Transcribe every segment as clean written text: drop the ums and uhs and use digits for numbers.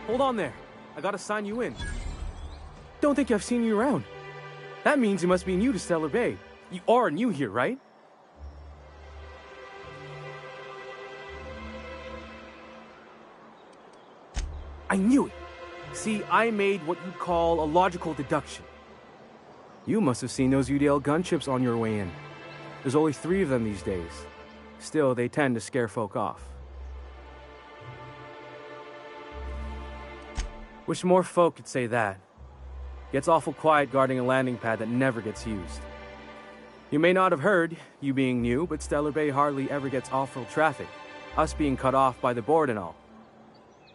hold on there. I gotta sign you in. Don't think I've seen you around. That means you must be new to Stellar Bay. You are new here, right? I knew it. See, I made what you'd call a logical deduction. You must have seen those UDL gunships on your way in. There's only 3 of them these days. Still, they tend to scare folk off. Wish more folk could say that. Gets awful quiet guarding a landing pad that never gets used. You may not have heard, you being new, but Stellar Bay hardly ever gets off-road traffic. Us being cut off by the board and all.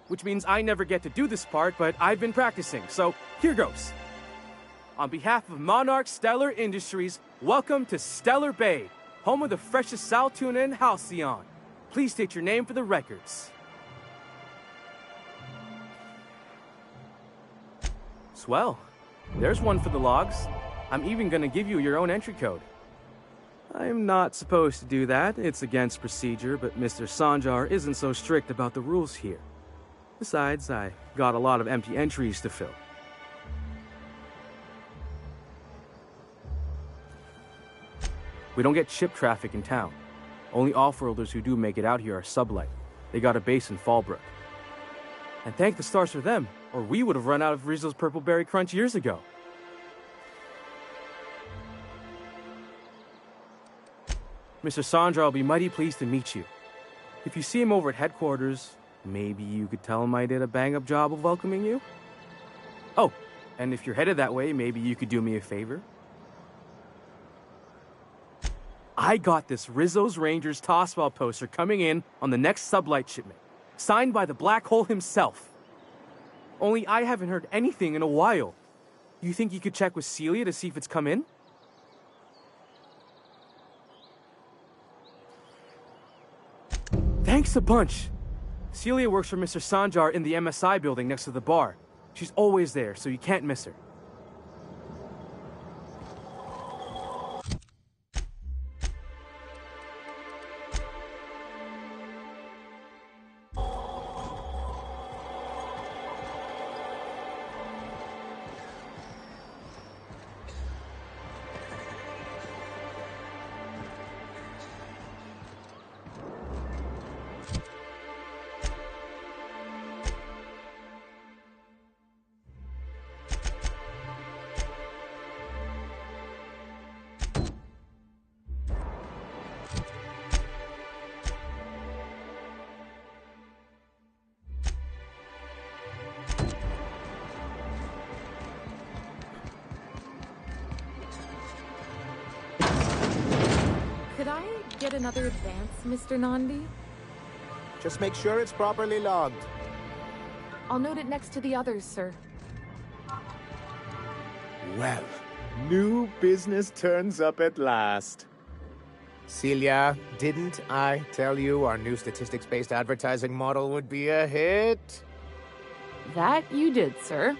Which means I never get to do this part, but I've been practicing, so here goes. On behalf of Monarch Stellar Industries, welcome to Stellar Bay, home of the freshest sal tuna in Halcyon. Please state your name for the records. Swell. There's one for the logs. I'm even gonna give you your own entry code. I'm not supposed to do that. It's against procedure, but Mr. Sanjar isn't so strict about the rules here. Besides, I got a lot of empty entries to fill. We don't get ship traffic in town. Only off-worlders who do make it out here are sublight. They got a base in Fallbrook. And thank the stars for them, or we would have run out of Rizzo's Purple Berry Crunch years ago. Mr. Sandra will be mighty pleased to meet you. If you see him over at headquarters, maybe you could tell him I did a bang-up job of welcoming you? Oh, and if you're headed that way, maybe you could do me a favor? I got this Rizzo's Rangers Tossball poster coming in on the next sublight shipment, signed by the Black Hole himself. Only I haven't heard anything in a while. You think you could check with Celia to see if it's come in? Thanks a bunch. Celia works for Mr. Sanjar in the MSI building next to the bar. She's always there, so you can't miss her. Could I get another advance, Mr. Nandi? Just make sure it's properly logged. I'll note it next to the others, sir. Well, new business turns up at last. Celia, didn't I tell you our new statistics-based advertising model would be a hit? That you did, sir.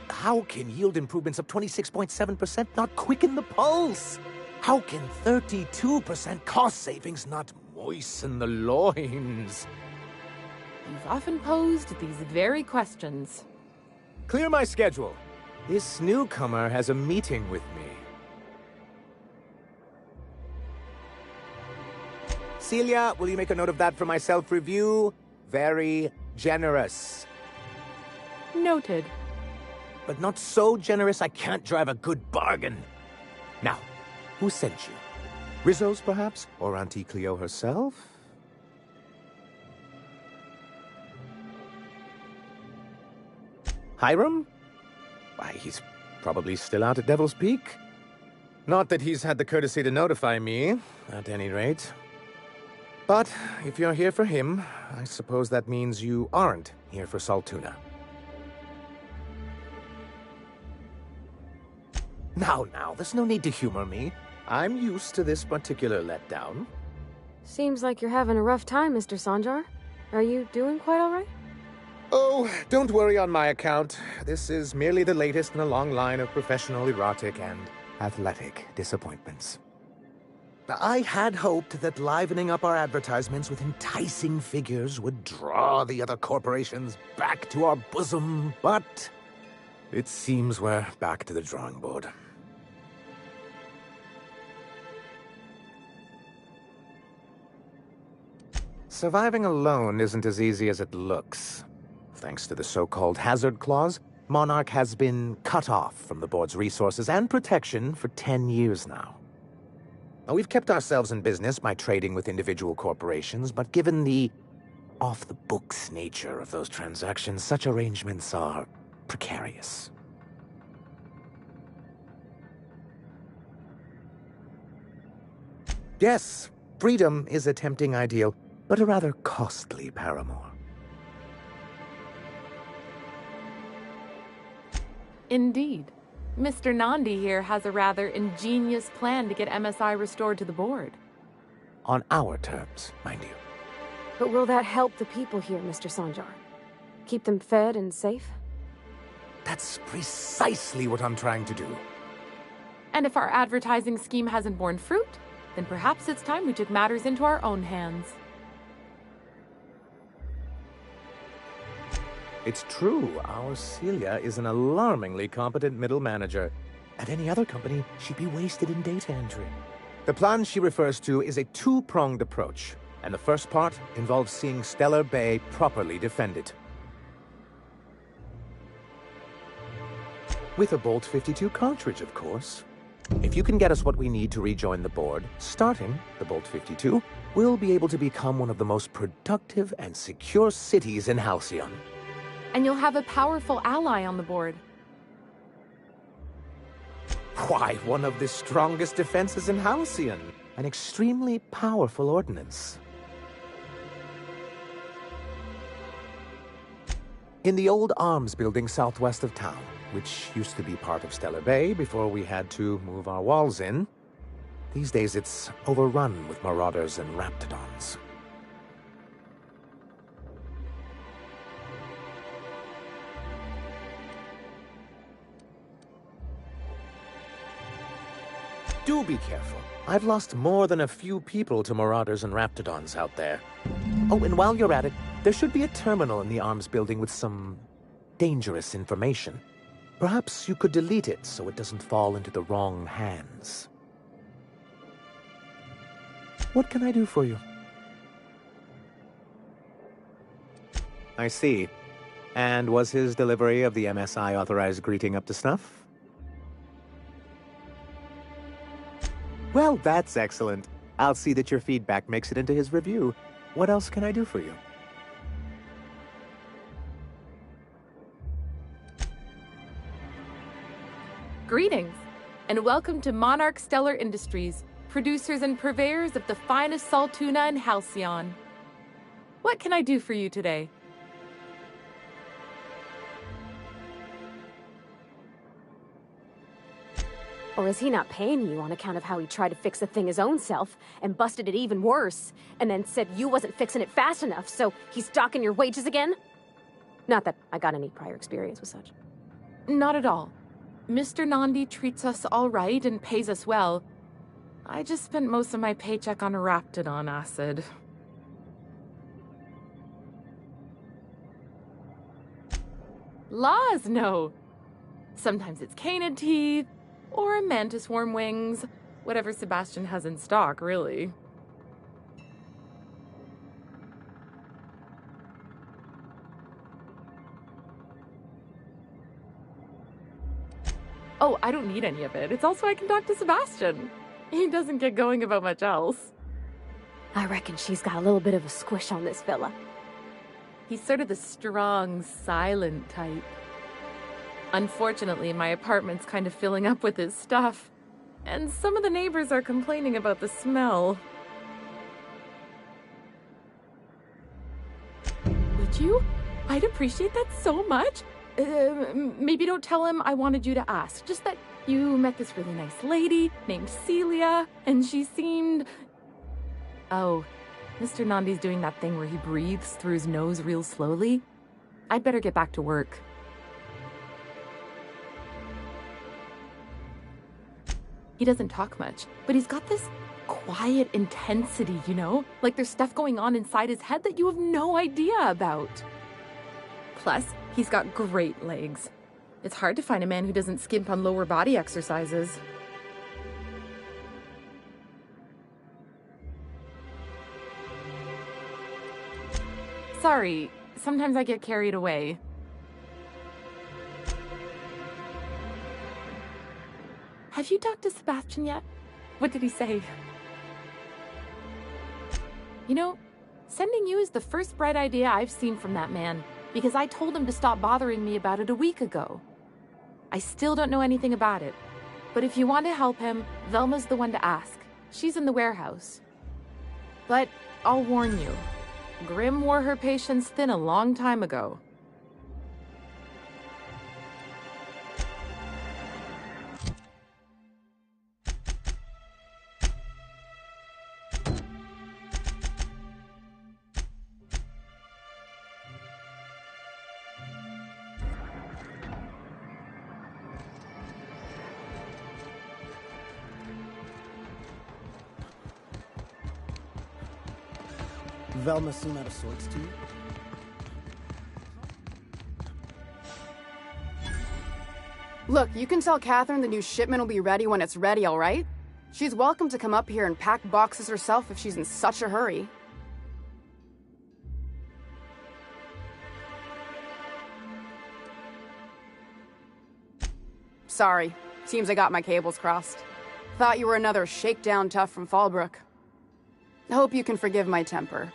How can yield improvements of 26.7% not quicken the pulse? How can 32% cost savings not moisten the loins? You've often posed these very questions. Clear my schedule. This newcomer has a meeting with me. Celia, will you make a note of that for my self-review? Very generous. Noted. But not so generous I can't drive a good bargain. Now, who sent you? Rizzo's, perhaps? Or Auntie Cleo herself? Hiram? Why, he's probably still out at Devil's Peak. Not that he's had the courtesy to notify me, at any rate. But if you're here for him, I suppose that means you aren't here for Saltuna. Now, there's no need to humor me. I'm used to this particular letdown. Seems like you're having a rough time, Mr. Sanjar. Are you doing quite all right? Oh, don't worry on my account. This is merely the latest in a long line of professional, erotic, and athletic disappointments. I had hoped that livening up our advertisements with enticing figures would draw the other corporations back to our bosom, but it seems we're back to the drawing board. Surviving alone isn't as easy as it looks. Thanks to the so-called hazard clause, Monarch has been cut off from the board's resources and protection for 10 years now. Now, we've kept ourselves in business by trading with individual corporations, but given the off-the-books nature of those transactions, such arrangements are precarious. Yes, freedom is a tempting ideal, but a rather costly paramour. Indeed. Mr. Nandi here has a rather ingenious plan to get MSI restored to the board. On our terms, mind you. But will that help the people here, Mr. Sanjar? Keep them fed and safe? That's precisely what I'm trying to do. And if our advertising scheme hasn't borne fruit, then perhaps it's time we took matters into our own hands. It's true, our Celia is an alarmingly competent middle manager. At any other company, she'd be wasted in data entry. The plan she refers to is a two-pronged approach, and the first part involves seeing Stellar Bay properly defended. With a Bolt 52 cartridge, of course. If you can get us what we need to rejoin the board, starting the Bolt 52, we'll be able to become one of the most productive and secure cities in Halcyon. And you'll have a powerful ally on the board. Why, one of the strongest defenses in Halcyon. An extremely powerful ordnance. In the old arms building southwest of town, which used to be part of Stellar Bay before we had to move our walls in, these days it's overrun with marauders and raptidons. Do be careful. I've lost more than a few people to marauders and raptidons out there. Oh, and while you're at it, there should be a terminal in the arms building with some dangerous information. Perhaps you could delete it so it doesn't fall into the wrong hands. What can I do for you? I see. And was his delivery of the MSI authorized greeting up to snuff? Well, that's excellent. I'll see that your feedback makes it into his review. What else can I do for you? Greetings, and welcome to Monarch Stellar Industries, producers and purveyors of the finest salt tuna in Halcyon. What can I do for you today? Or is he not paying you on account of how he tried to fix the thing his own self and busted it even worse, and then said you wasn't fixing it fast enough, so he's docking your wages again? Not that I got any prior experience with such. Not at all. Mr. Nandi treats us all right and pays us well. I just spent most of my paycheck on Raptidon acid. Laws, no. Sometimes it's canid teeth, or a mantis worm wings. Whatever Sebastian has in stock, really. Oh, I don't need any of it. It's also I can talk to Sebastian. He doesn't get going about much else. I reckon she's got a little bit of a squish on this fella. He's sort of the strong, silent type. Unfortunately, my apartment's kind of filling up with his stuff, and some of the neighbors are complaining about the smell. Would you? I'd appreciate that so much. Maybe don't tell him I wanted you to ask. Just that you met this really nice lady named Celia, and she seemed... Oh, Mr. Nandi's doing that thing where he breathes through his nose real slowly. I'd better get back to work. He doesn't talk much, but he's got this quiet intensity, you know? Like there's stuff going on inside his head that you have no idea about. Plus, he's got great legs. It's hard to find a man who doesn't skimp on lower body exercises. Sorry, sometimes I get carried away. Have you talked to Sebastian yet? What did he say? You know, sending you is the first bright idea I've seen from that man, because I told him to stop bothering me about it a week ago. I still don't know anything about it, but if you want to help him, Velma's the one to ask. She's in the warehouse. But I'll warn you, Grim wore her patience thin a long time ago. Velma seem out of sorts to you? Look, you can tell Catherine the new shipment will be ready when it's ready, all right? She's welcome to come up here and pack boxes herself if she's in such a hurry. Sorry. Seems I got my cables crossed. Thought you were another shakedown tough from Fallbrook. Hope you can forgive my temper.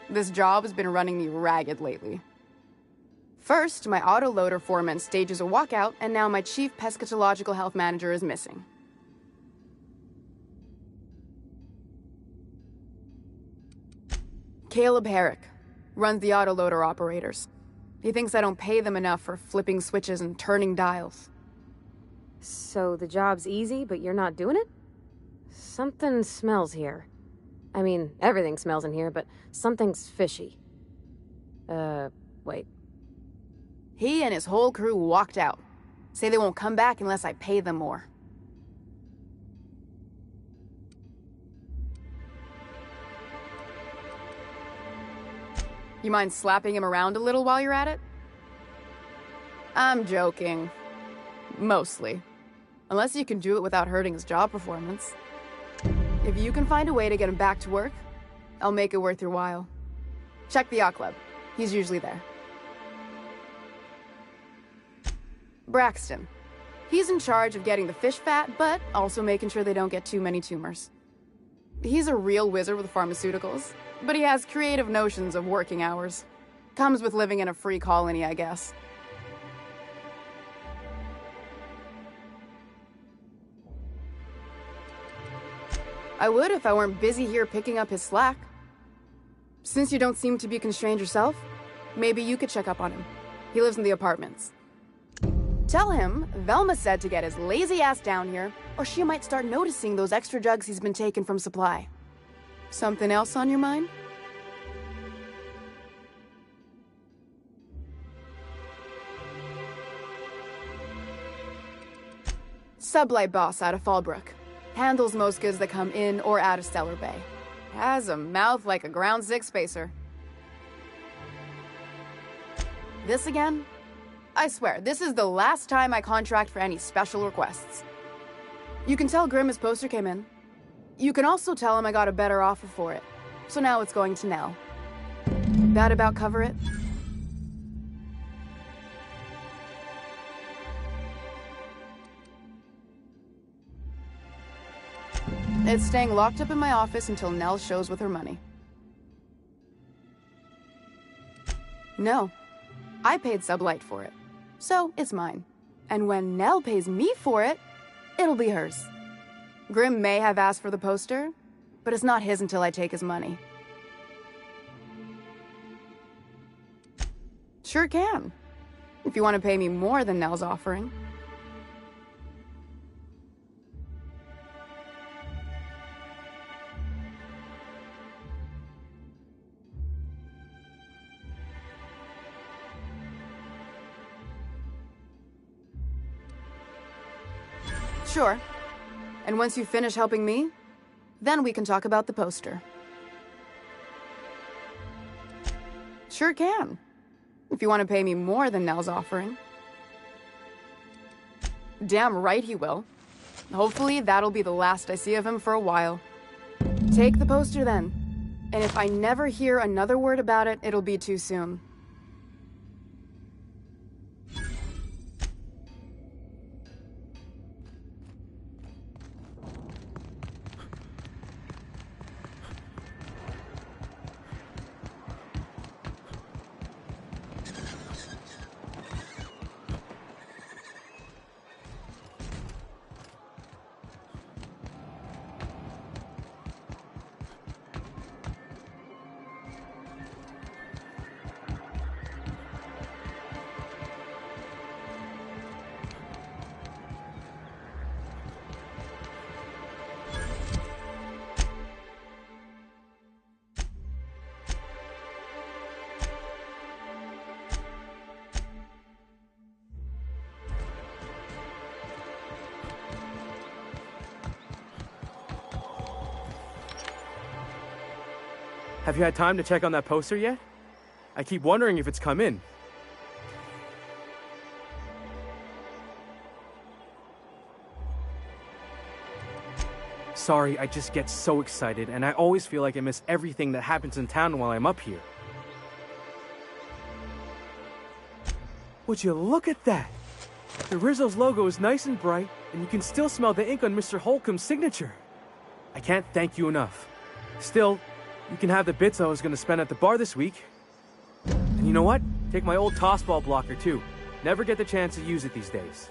This job has been running me ragged lately. First, my autoloader foreman stages a walkout, and now my chief pescatological health manager is missing. Caleb Herrick runs the autoloader operators. He thinks I don't pay them enough for flipping switches and turning dials. So the job's easy, but you're not doing it? Something smells here. I mean, everything smells in here, but something's fishy. Wait. He and his whole crew walked out. Say they won't come back unless I pay them more. You mind slapping him around a little while you're at it? I'm joking. Mostly. Unless you can do it without hurting his job performance. If you can find a way to get him back to work, I'll make it worth your while. Check the yacht club. He's usually there. Braxton. He's in charge of getting the fish fat, but also making sure they don't get too many tumors. He's a real wizard with pharmaceuticals, but he has creative notions of working hours. Comes with living in a free colony, I guess. I would if I weren't busy here picking up his slack. Since you don't seem to be constrained yourself, maybe you could check up on him. He lives in the apartments. Tell him Velma said to get his lazy ass down here, or she might start noticing those extra jugs he's been taking from supply. Something else on your mind? Sublight boss out of Fallbrook. Handles most goods that come in or out of Stellar Bay. Has a mouth like a Ground Six spacer. This again? I swear, this is the last time I contract for any special requests. You can tell Grim his poster came in. You can also tell him I got a better offer for it. So now it's going to Nell. That about cover it? It's staying locked up in my office until Nell shows with her money. No. I paid Sublight for it. So, it's mine. And when Nell pays me for it, it'll be hers. Grim may have asked for the poster, but it's not his until I take his money. Sure can. If you want to pay me more than Nell's offering. Sure. And once you finish helping me, Then we can talk about the poster. Sure can. If you want to pay me more than Nell's offering. Damn right he will. Hopefully that'll be the last I see of him for a while. Take the poster then. And if I never hear another word about it, it'll be too soon. Have you had time to check on that poster yet? I keep wondering if it's come in. Sorry, I just get so excited, and I always feel like I miss everything that happens in town while I'm up here. Would you look at that? The Rizzo's logo is nice and bright, and you can still smell the ink on Mr. Holcomb's signature. I can't thank you enough. Still, you can have the bits I was going to spend at the bar this week. And you know what? Take my old tossball blocker, too. Never get the chance to use it these days.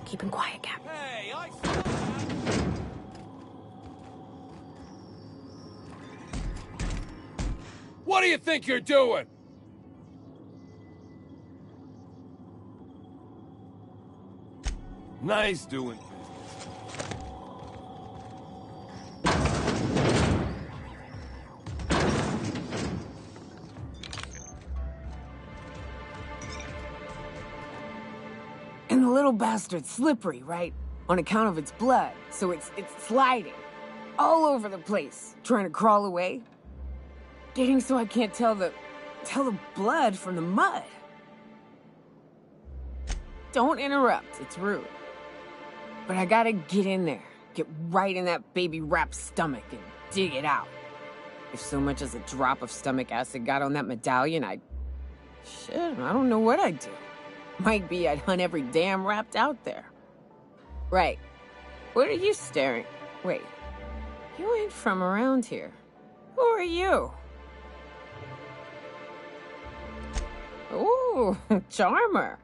Keep him quiet, Cap. Hey, what do you think you're doing? Nice doing business. the little bastard's slippery, right? On account of its blood, so it's sliding all over the place, trying to crawl away. Getting so I can't tell the blood from the mud. Don't interrupt, it's rude. But I gotta get in there, get right in that baby rap's stomach and dig it out. If so much as a drop of stomach acid got on that medallion, shit, I don't know what I'd do. Might be I'd hunt every damn Rapt out there. Right. What are you staring? Wait. You ain't from around here. Who are you? Ooh, charmer.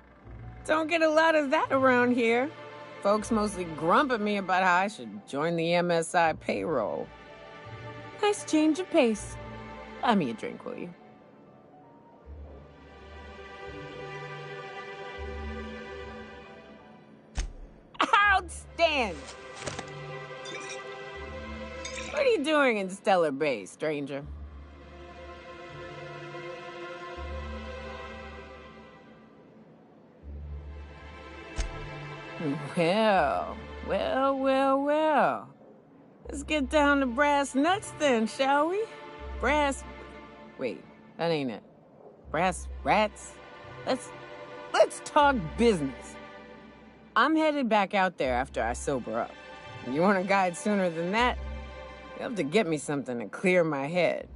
Don't get a lot of that around here. Folks mostly grump at me about how I should join the MSI payroll. Nice change of pace. Buy me a drink, will you? Outstanding! What are you doing in Stellar Bay, stranger? Well. Let's get down to brass nuts then, shall we? Wait, that ain't it. Brass rats? Let's talk business. I'm headed back out there after I sober up. You want a guide sooner than that? You have to get me something to clear my head.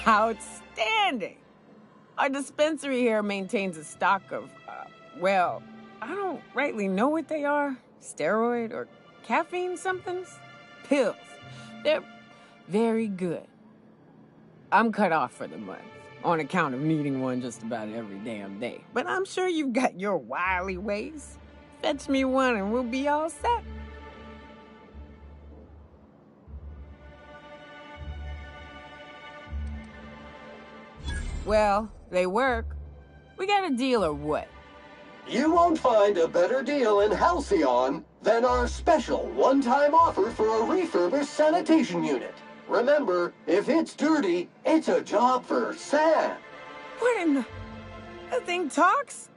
Outstanding! Our dispensary here maintains a stock of, well, I don't rightly know what they are. Steroid or caffeine somethings? Pills. They're very good. I'm cut off for the month, on account of needing one just about every damn day. But I'm sure you've got your wily ways. Fetch me one and we'll be all set. Well, they work. We got a deal or what? You won't find a better deal in Halcyon than our special one-time offer for a refurbished sanitation unit. Remember, if it's dirty, it's a job for Sam. What in the... That thing talks?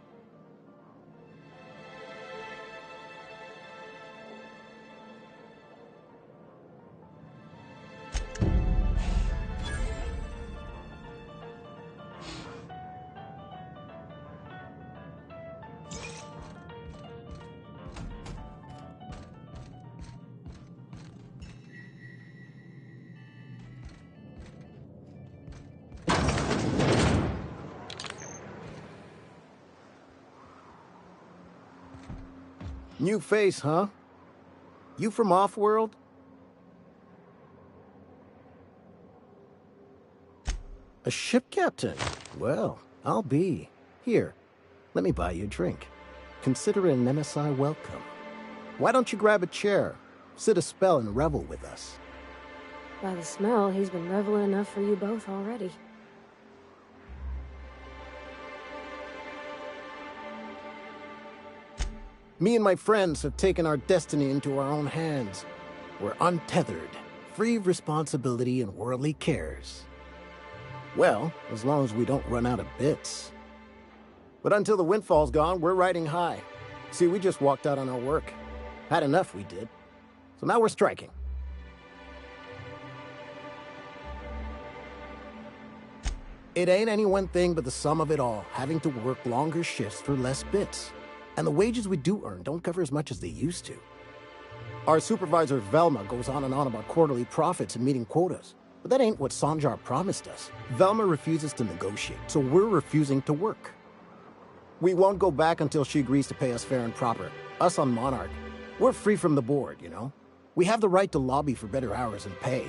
New face, huh? You from Offworld? A ship captain? Well, I'll be. Here, let me buy you a drink. Consider it an MSI welcome. Why don't you grab a chair, sit a spell and revel with us? By the smell, he's been reveling enough for you both already. Me and my friends have taken our destiny into our own hands. We're untethered, free of responsibility and worldly cares. Well, as long as we don't run out of bits. But until the windfall's gone, we're riding high. See, we just walked out on our work. Had enough, we did. So now we're striking. It ain't any one thing but the sum of it all, having to work longer shifts for less bits. And the wages we do earn don't cover as much as they used to. Our supervisor, Velma, goes on and on about quarterly profits and meeting quotas. But that ain't what Sanjar promised us. Velma refuses to negotiate, so we're refusing to work. We won't go back until she agrees to pay us fair and proper. Us on Monarch. We're free from the board, you know? We have the right to lobby for better hours and pay.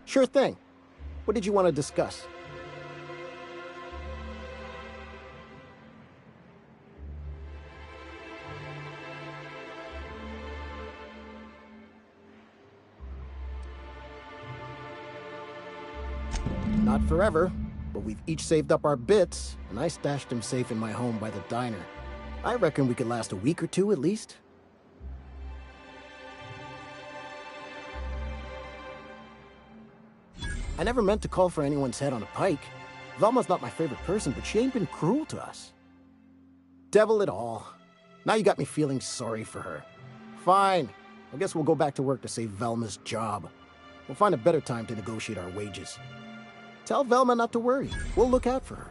Sure thing. What did you want to discuss? Not forever, but we've each saved up our bits, and I stashed them safe in my home by the diner. I reckon we could last a week or two at least. I never meant to call for anyone's head on a pike. Velma's not my favorite person, but she ain't been cruel to us. Devil it all. Now you got me feeling sorry for her. Fine. I guess we'll go back to work to save Velma's job. We'll find a better time to negotiate our wages. Tell Velma not to worry. We'll look out for her.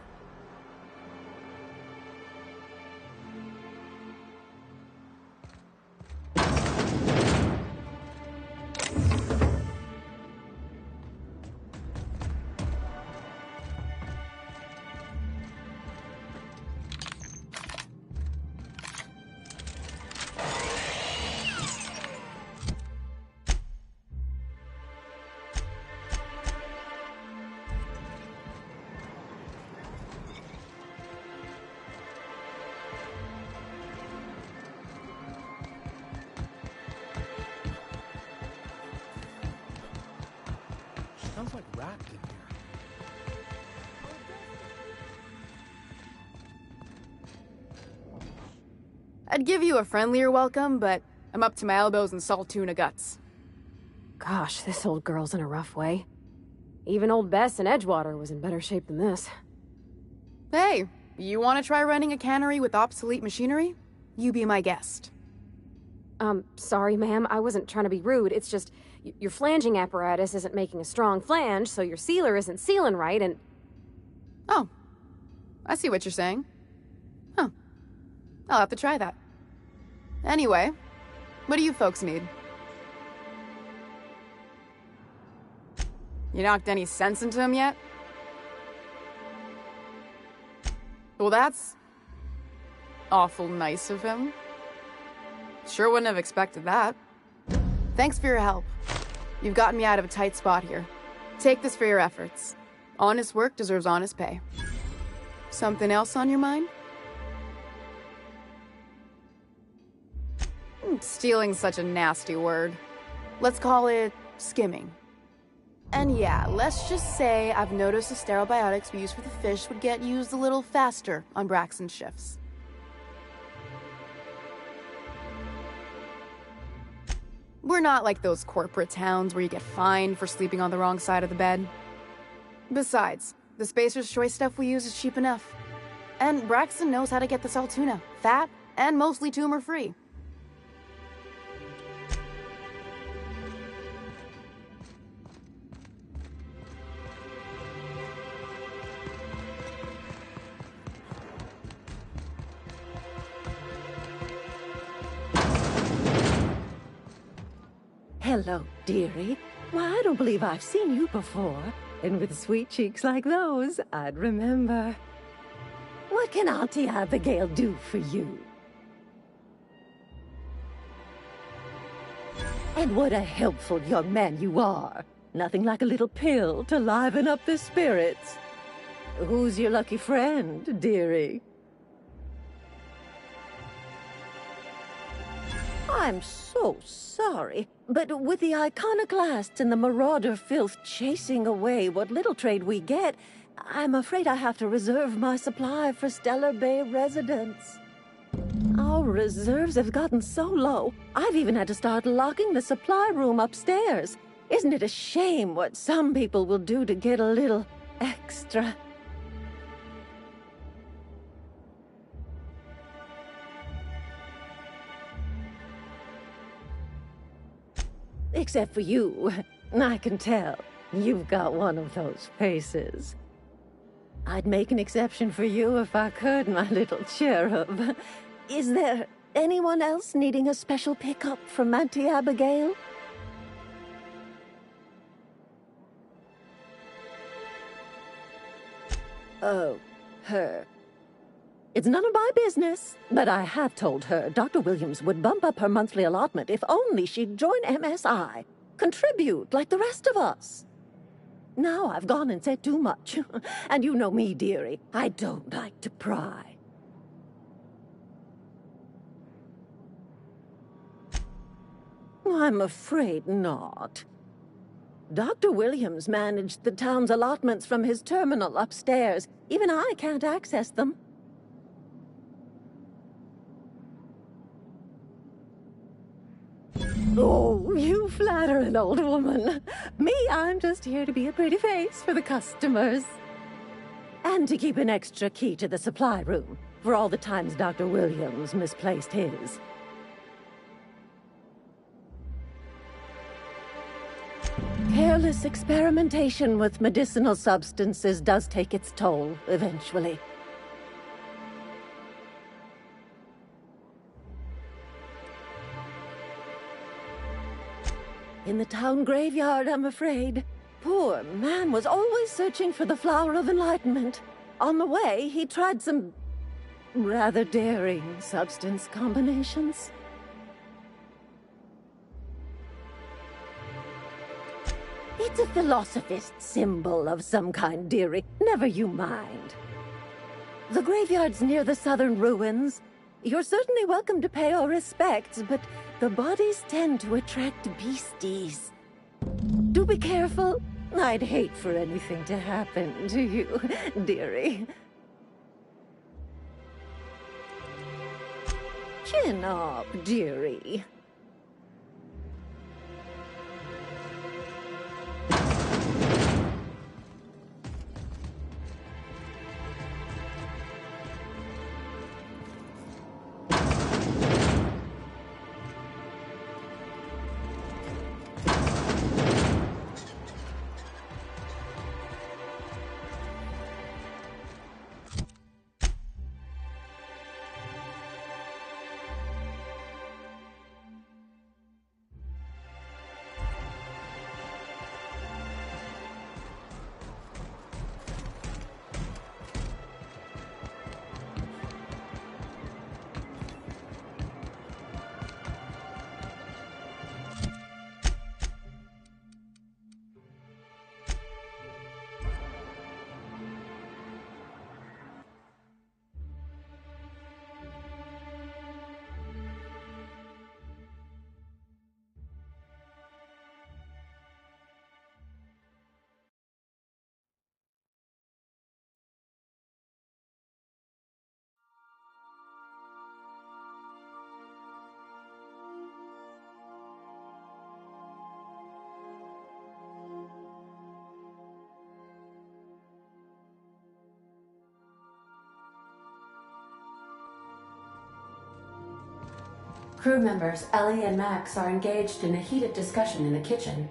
Smells like rat in here. I'd give you a friendlier welcome, but I'm up to my elbows in salt tuna guts. Gosh, this old girl's in a rough way. Even old Bess in Edgewater was in better shape than this. Hey, you want to try running a cannery with obsolete machinery? You be my guest. Sorry, ma'am. I wasn't trying to be rude. It's just, your flanging apparatus isn't making a strong flange, so your sealer isn't sealing right, and... Oh, I see what you're saying. Huh. I'll have to try that. Anyway, what do you folks need? You knocked any sense into him yet? Well, that's awful nice of him. Sure wouldn't have expected that. Thanks for your help. You've gotten me out of a tight spot here. Take this for your efforts. Honest work deserves honest pay. Something else on your mind? Stealing's such a nasty word. Let's call it skimming. And yeah, let's just say I've noticed the sterile biotics we use for the fish would get used a little faster on Braxton's shifts. We're not like those corporate towns where you get fined for sleeping on the wrong side of the bed. Besides, the Spacer's Choice stuff we use is cheap enough. And Braxton knows how to get the salt tuna, fat, and mostly tumor-free. Hello, dearie. Why, I don't believe I've seen you before. And with sweet cheeks like those, I'd remember. What can Auntie Abigail do for you? And what a helpful young man you are. Nothing like a little pill to liven up the spirits. Who's your lucky friend, dearie? I'm so sorry, but with the iconoclasts and the marauder filth chasing away what little trade we get, I'm afraid I have to reserve my supply for Stellar Bay residents. Our reserves have gotten so low, I've even had to start locking the supply room upstairs. Isn't it a shame what some people will do to get a little extra? Except for you. I can tell. You've got one of those faces. I'd make an exception for you if I could, my little cherub. Is there anyone else needing a special pickup from Auntie Abigail? Oh, her. It's none of my business, but I have told her Dr. Williams would bump up her monthly allotment if only she'd join MSI. Contribute like the rest of us. Now I've gone and said too much. And you know me, dearie. I don't like to pry. I'm afraid not. Dr. Williams managed the town's allotments from his terminal upstairs. Even I can't access them. Oh, you flatter an old woman. Me, I'm just here to be a pretty face for the customers. and to keep an extra key to the supply room for all the times Dr. Williams misplaced his. Careless experimentation with medicinal substances does take its toll, eventually. In the town graveyard, I'm afraid. Poor man was always searching for the Flower of Enlightenment. On the way, he tried some rather daring substance combinations. It's a philosophist symbol of some kind, dearie. Never you mind. The graveyard's near the southern ruins. You're certainly welcome to pay our respects, but the bodies tend to attract beasties. Do be careful. I'd hate for anything to happen to you, dearie. Chin up, dearie. Crew members Ellie and Max are engaged in a heated discussion in the kitchen.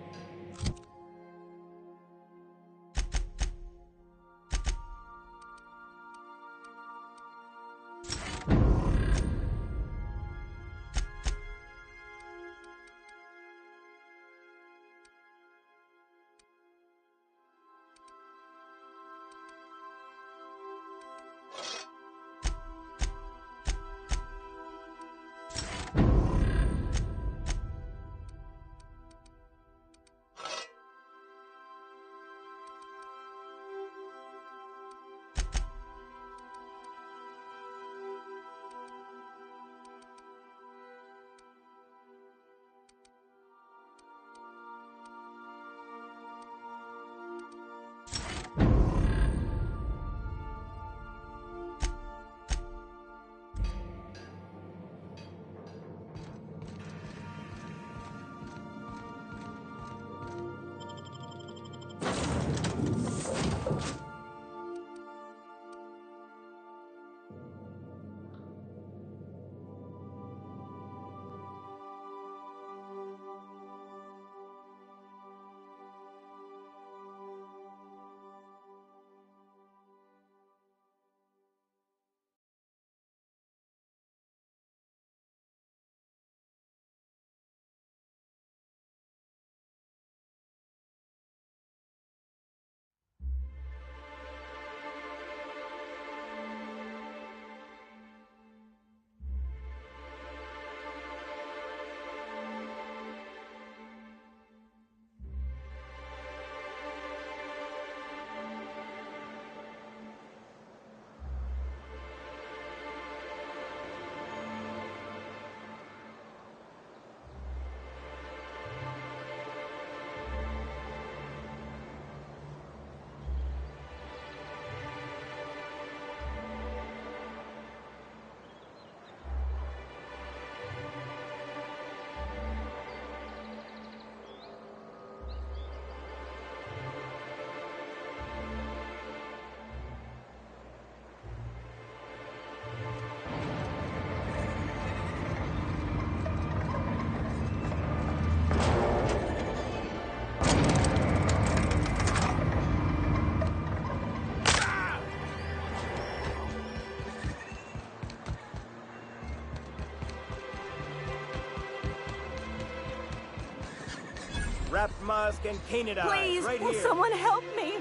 Wrap mask and canine Please, right will here. someone help me?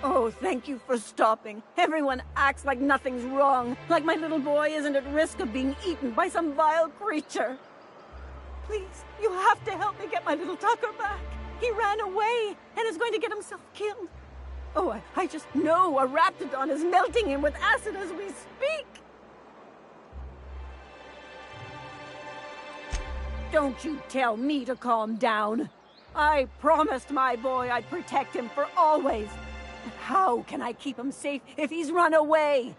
Oh, thank you for stopping. Everyone acts like nothing's wrong, like my little boy isn't at risk of being eaten by some vile creature. Please, you have to help me get my little Tucker back. He ran away and is going to get himself killed. Oh, I just know a Raptidon is melting him with acid as we speak. Don't you tell me to calm down. I promised my boy I'd protect him for always. But how can I keep him safe if he's run away?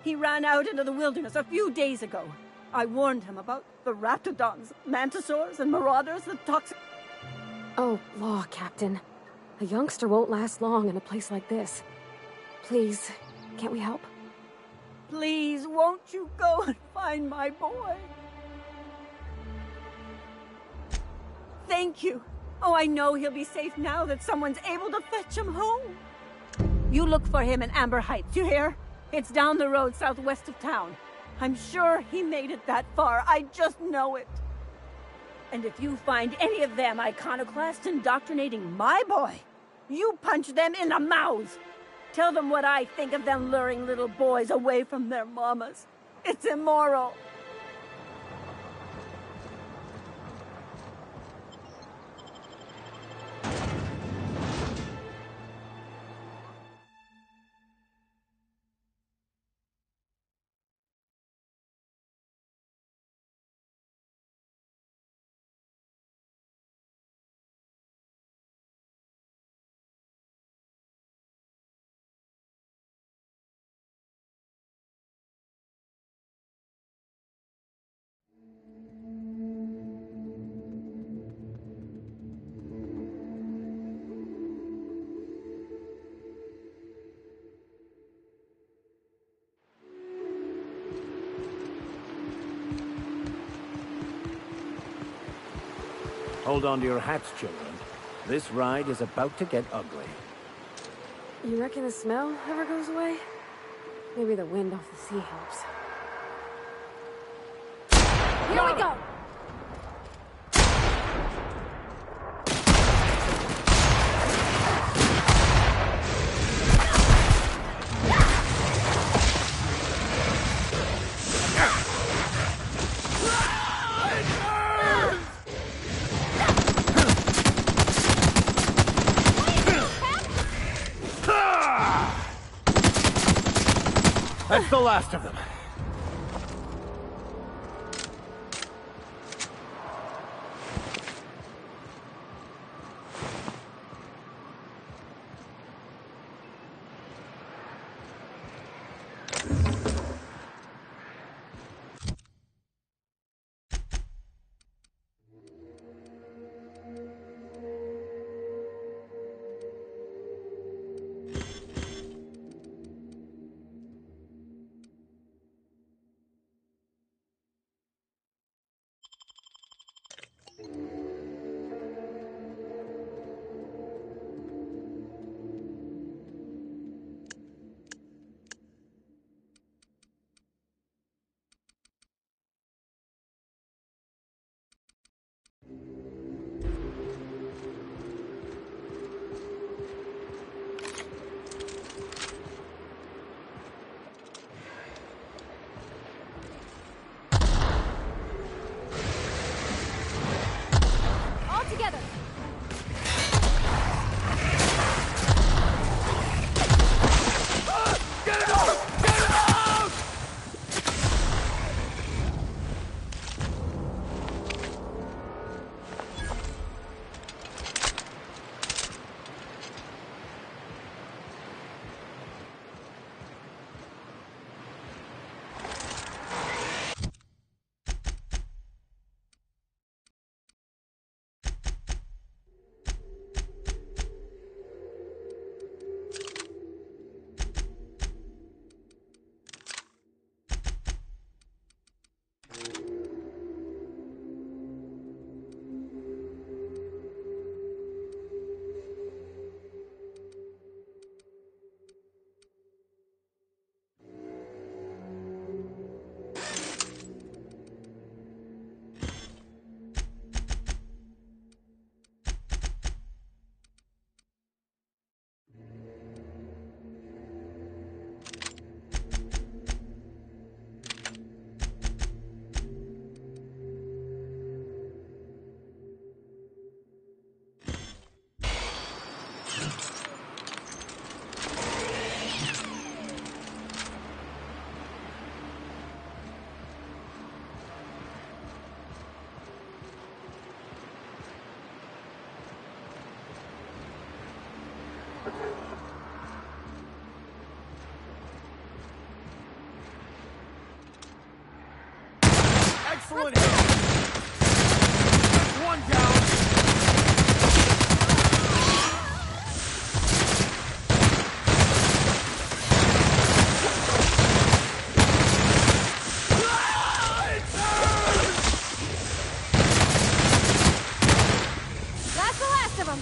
He ran out into the wilderness a few days ago. I warned him about the Raptidons, Mantisaurs, and Marauders, the toxic... Oh, law, Captain. A youngster won't last long in a place like this. Please, can't we help? Please, won't you go and find my boy? Thank you. Oh, I know he'll be safe now that someone's able to fetch him home. You look for him in Amber Heights, you hear? It's down the road southwest of town. I'm sure he made it that far. I just know it. And if you find any of them iconoclasts indoctrinating my boy, you punch them in the mouths. Tell them what I think of them luring little boys away from their mamas. It's immoral. Hold on to your hats, children. This ride is about to get ugly. You reckon the smell ever goes away? Maybe the wind off the sea helps. Here we go! That's the last of them. Excellent hit! One down! That's the last of them.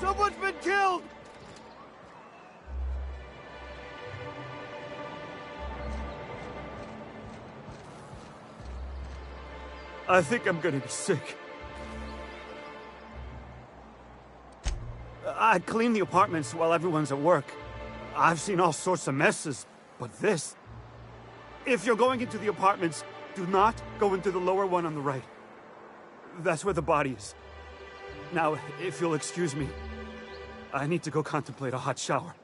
Someone's been killed! I think I'm gonna be sick. I clean the apartments while everyone's at work. I've seen all sorts of messes, but this... If you're going into the apartments, do not go into the lower one on the right. That's where the body is. Now, if you'll excuse me, I need to go contemplate a hot shower.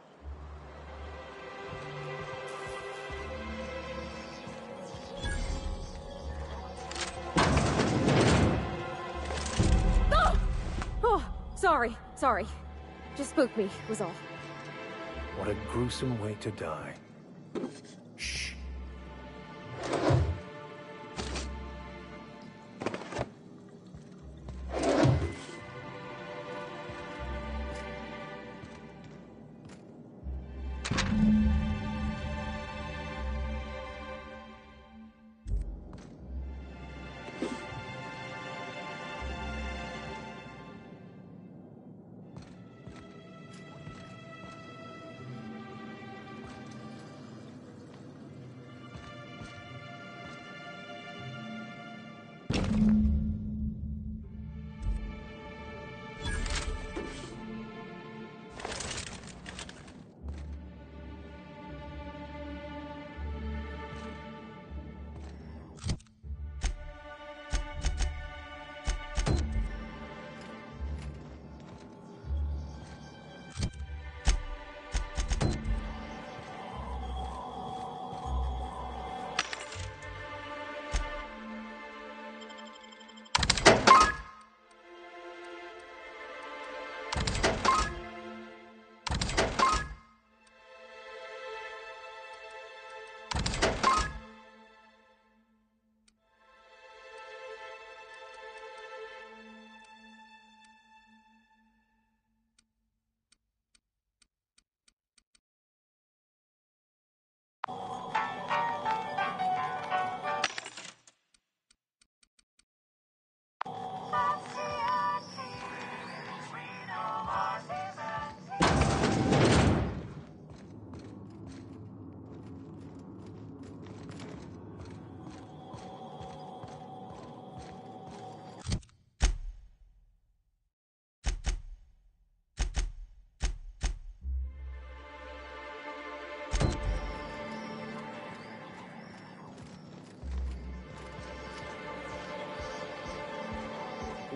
Oh! Oh, sorry. Just spooked me, was all. What a gruesome way to die. Shh.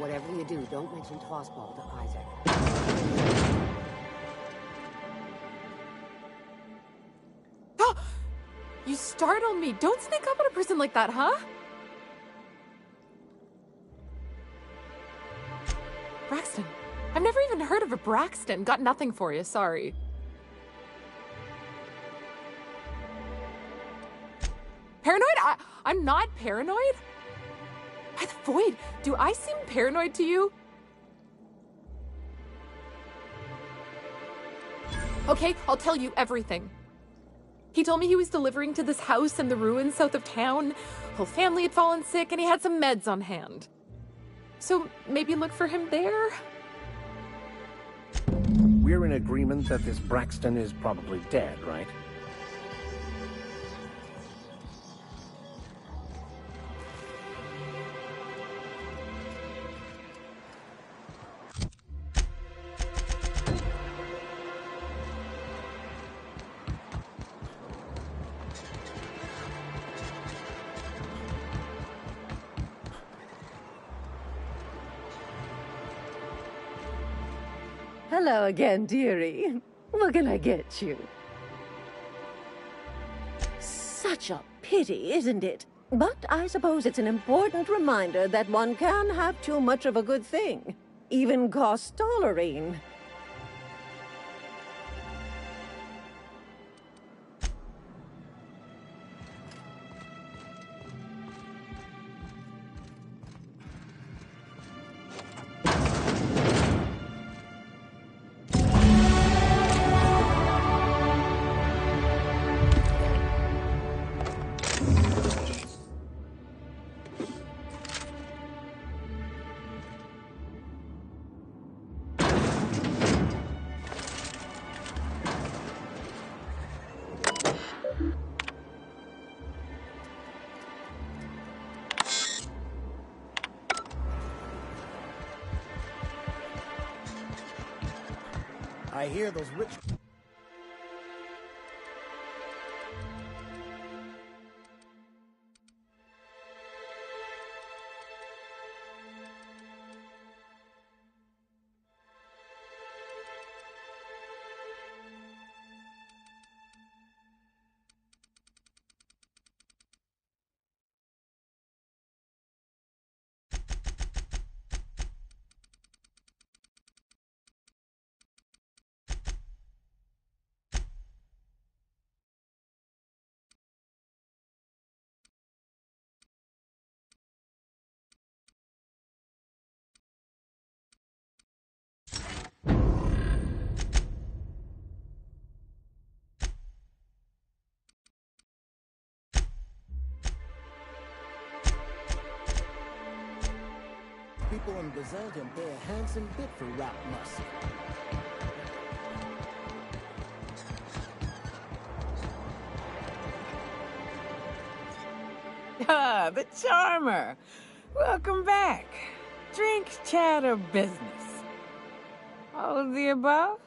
whatever you do, don't mention Tossball to Isaac. You startled me. Don't sneak up on a person like that, huh? Braxton. I've never even heard of a Braxton. Got nothing for you, sorry. Paranoid? I'm not paranoid? By the Void, do I seem paranoid to you? Okay, I'll tell you everything. He told me he was delivering to this house in the ruins south of town. Whole family had fallen sick and he had some meds on hand. So maybe look for him there? We're in agreement that this Braxton is probably dead, right? Hello again, dearie. What can I get you? Such a pity, isn't it? But I suppose it's an important reminder that one can have too much of a good thing. Even cost tolerine. I hear those rich... People in Byzantium pay a handsome bit for rat musk. Ah, the Charmer. Welcome back. Drink, chat, or business? All of the above?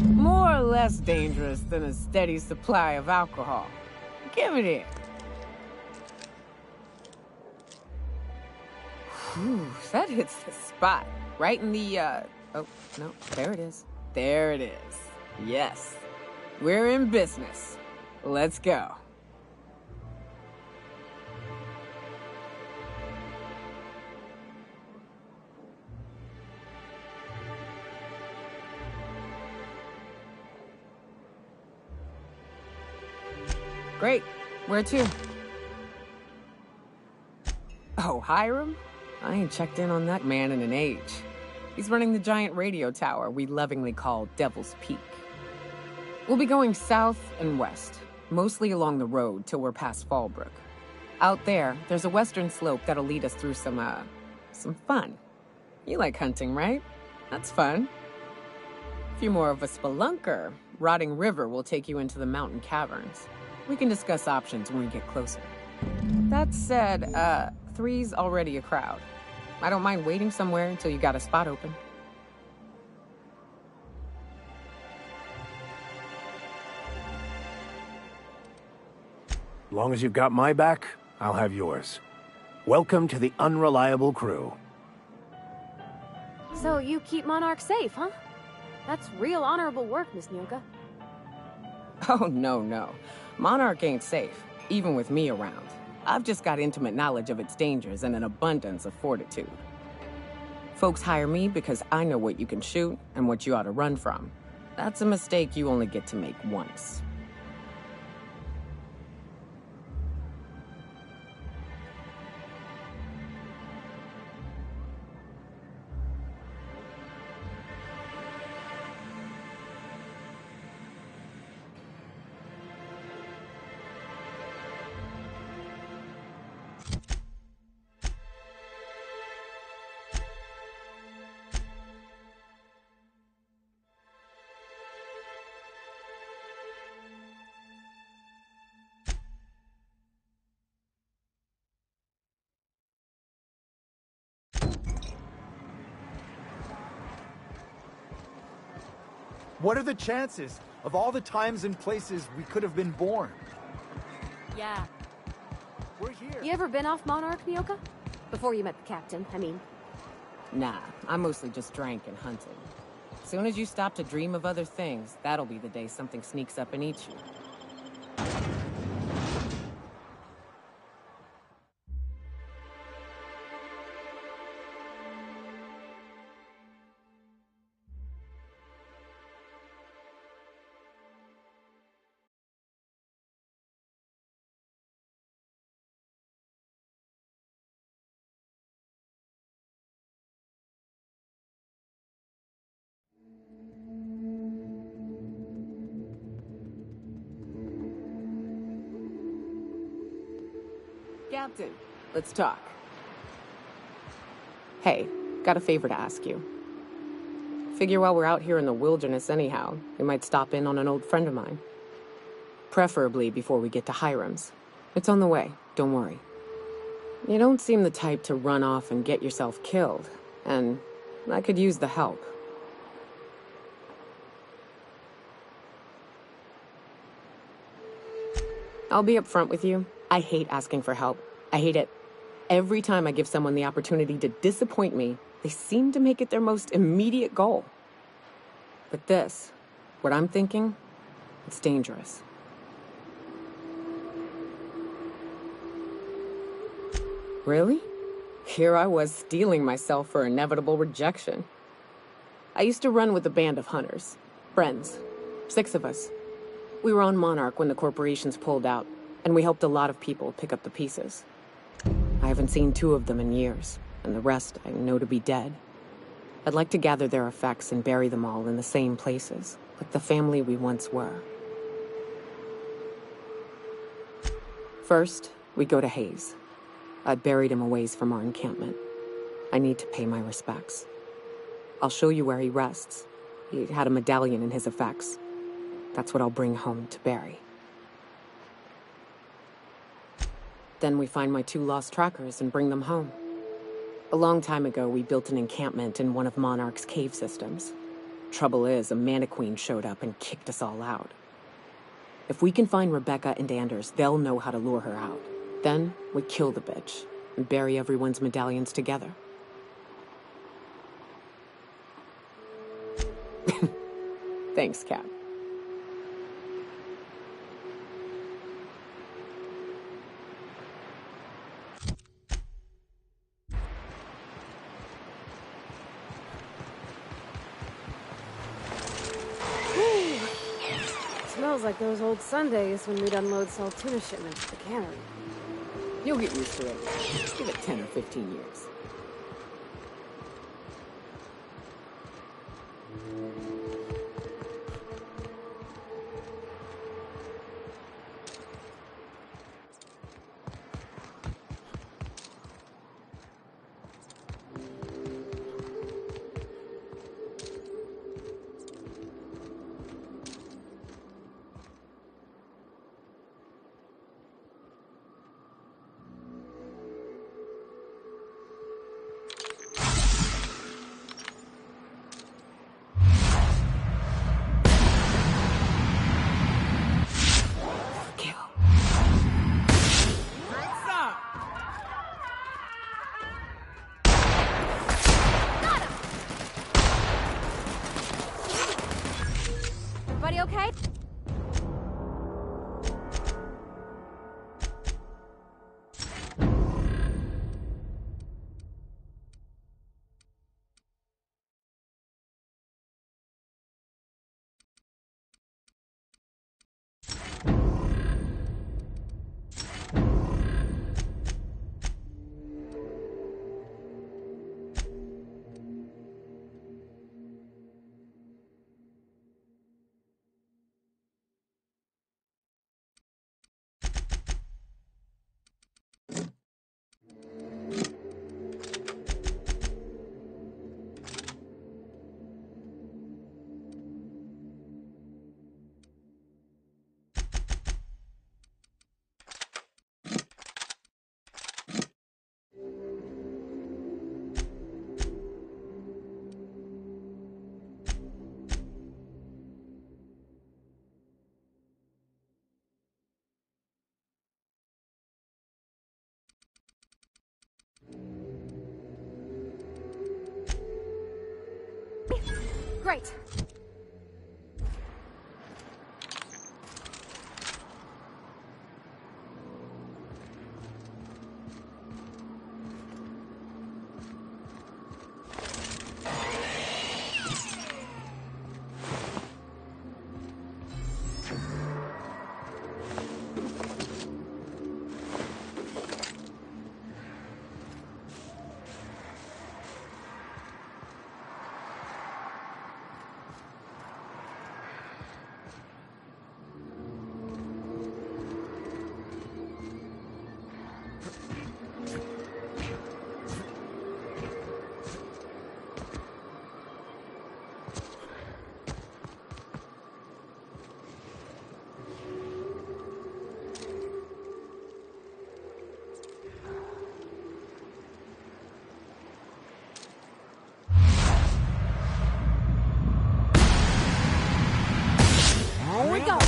More or less dangerous than a steady supply of alcohol. Give it here. Whew, that hits the spot. Right in the, oh, no, there it is. There it is. Yes. We're in business. Let's go. Great. Where to? Oh, Hiram? I ain't checked in on that man in an age. He's running the giant radio tower we lovingly call Devil's Peak. We'll be going south and west, mostly along the road till we're past Fallbrook. Out there's a western slope that'll lead us through some fun. You like hunting, right? That's fun. If you're more of a spelunker, Rotting River will take you into the mountain caverns. We can discuss options when we get closer. That said, 3's already a crowd. I don't mind waiting somewhere until you got a spot open. As long as you've got my back, I'll have yours. Welcome to the Unreliable Crew. So you keep Monarch safe, huh? That's real honorable work, Miss Nyoka. Oh, no. Monarch ain't safe, even with me around. I've just got intimate knowledge of its dangers and an abundance of fortitude. Folks hire me because I know what you can shoot and what you ought to run from. That's a mistake you only get to make once. What are the chances of all the times and places we could have been born? Yeah. We're here. You ever been off Monarch, Nyoka? Before you met the captain, I mean. Nah, I mostly just drank and hunted. Soon as you stop to dream of other things, that'll be the day something sneaks up and eats you. Captain, let's talk. Hey, got a favor to ask you. Figure while we're out here in the wilderness anyhow, we might stop in on an old friend of mine. Preferably before we get to Hiram's. It's on the way, don't worry. You don't seem the type to run off and get yourself killed, and I could use the help. I'll be upfront with you. I hate asking for help. I hate it. Every time I give someone the opportunity to disappoint me, they seem to make it their most immediate goal. But this, what I'm thinking, it's dangerous. Really? Here I was steeling myself for inevitable rejection. I used to run with a band of hunters. Friends. 6 of us. We were on Monarch when the corporations pulled out, and we helped a lot of people pick up the pieces. I haven't seen 2 of them in years, and the rest I know to be dead. I'd like to gather their effects and bury them all in the same places, like the family we once were. First, we go to Hayes. I buried him a ways from our encampment. I need to pay my respects. I'll show you where he rests. He had a medallion in his effects. That's what I'll bring home to bury. Then we find my 2 lost trackers and bring them home. A long time ago, we built an encampment in one of Monarch's cave systems. Trouble is, a Mantiqueen showed up and kicked us all out. If we can find Rebecca and Anders, they'll know how to lure her out. Then we kill the bitch and bury everyone's medallions together. Thanks, Cap. Smells like those old Sundays when we'd unload Saltuna shipments to the cannery. You'll get used to it. Give it 10 or 15 years. Everybody okay? Great. Here we go.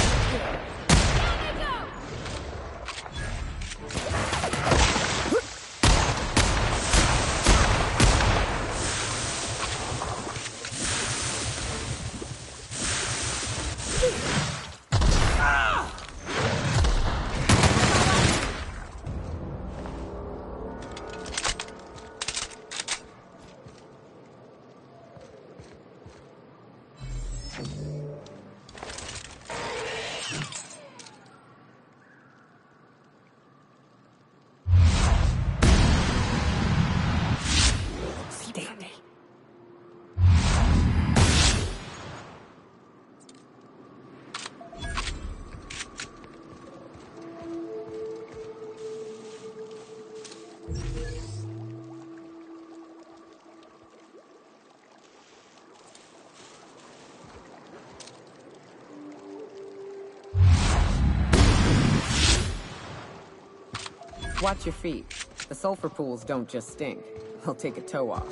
Watch your feet. The sulfur pools don't just stink. They'll take a toe off.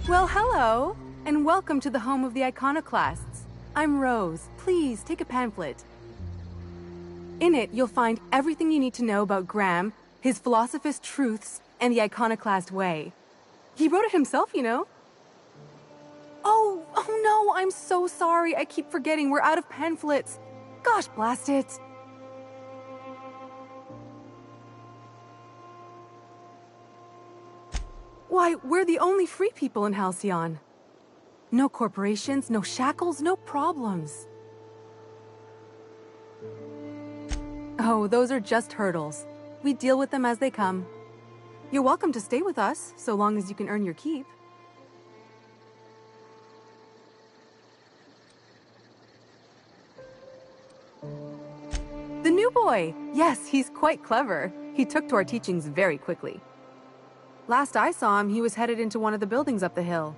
Well, hello, and welcome to the home of the Iconoclasts. I'm Rose. Please take a pamphlet. In it, you'll find everything you need to know about Graham, his Philosophist truths, and the Iconoclast way. He wrote it himself, you know. Oh no, I'm so sorry. I keep forgetting we're out of pamphlets. Gosh, blast it. Why, we're the only free people in Halcyon. No corporations, no shackles, no problems. Oh, those are just hurdles. We deal with them as they come. You're welcome to stay with us, so long as you can earn your keep. The new boy! Yes, he's quite clever. He took to our teachings very quickly. Last I saw him, he was headed into one of the buildings up the hill.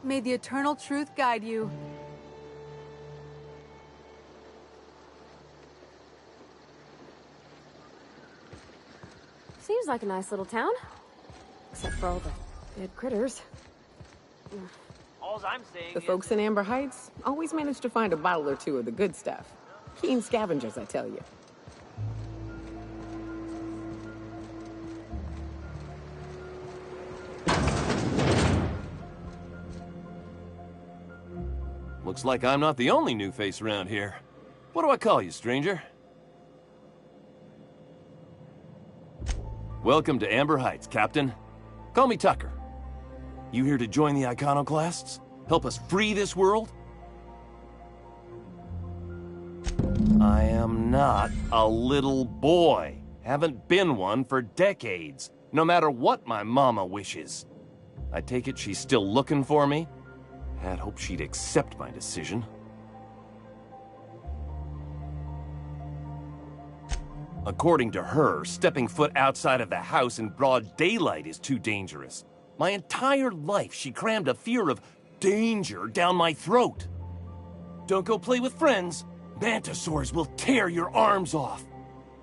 May the eternal truth guide you. Seems like a nice little town. Except for all the dead critters. All I'm saying The folks in Amber Heights always manage to find a bottle or two of the good stuff. Keen scavengers, I tell you. Looks like I'm not the only new face around here. What do I call you, stranger? Welcome to Amber Heights, Captain. Call me Tucker. You here to join the Iconoclasts? Help us free this world? I am not a little boy. Haven't been one for decades, no matter what my mama wishes. I take it she's still looking for me? Had hoped she'd accept my decision. According to her, stepping foot outside of the house in broad daylight is too dangerous. My entire life, she crammed a fear of danger down my throat. Don't go play with friends. Mantisaurs will tear your arms off.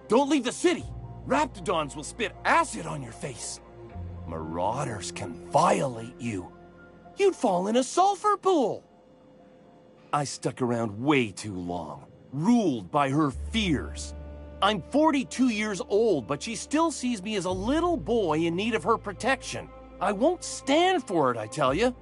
Don't leave the city. Raptidons will spit acid on your face. Marauders can violate you. You'd fall in a sulfur pool. I stuck around way too long, ruled by her fears. I'm 42 years old, but she still sees me as a little boy in need of her protection. I won't stand for it, I tell you.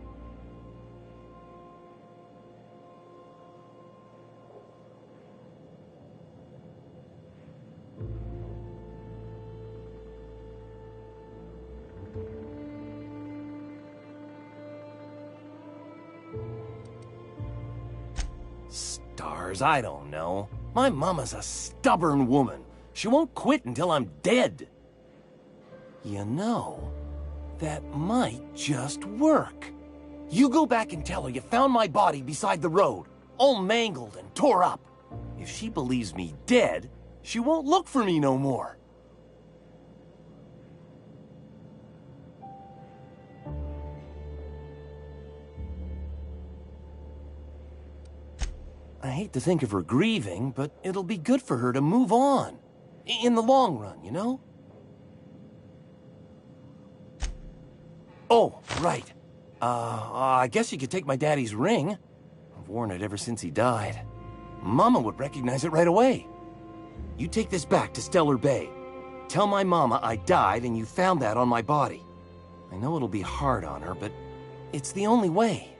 Stars, I don't know. My mama's a stubborn woman. She won't quit until I'm dead. You know, that might just work. You go back and tell her you found my body beside the road, all mangled and tore up. If she believes me dead, she won't look for me no more. I hate to think of her grieving, but it'll be good for her to move on. In the long run, you know? Oh, right. I guess you could take my daddy's ring. I've worn it ever since he died. Mama would recognize it right away. You take this back to Stellar Bay. Tell my mama I died and you found that on my body. I know it'll be hard on her, but it's the only way.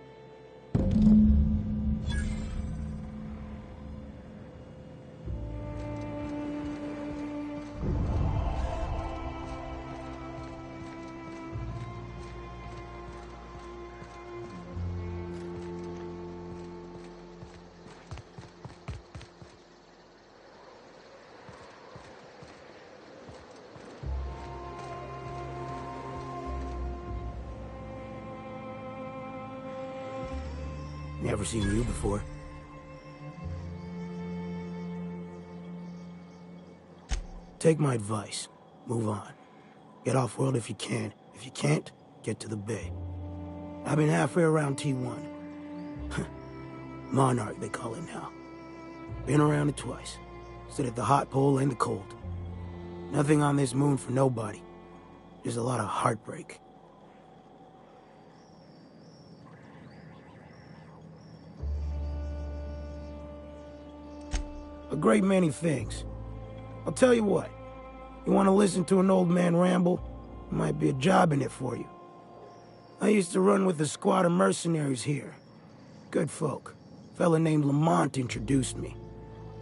Never seen you before. Take my advice. Move on. Get off-world if you can. If you can't, get to the Bay. I've been halfway around T1. Monarch, they call it now. Been around it twice. Stood at the hot pole and the cold. Nothing on this moon for nobody. Just a lot of heartbreak. A great many things. I'll tell you what. You want to listen to an old man ramble? There might be a job in it for you. I used to run with a squad of mercenaries here. Good folk. A fella named Lamont introduced me.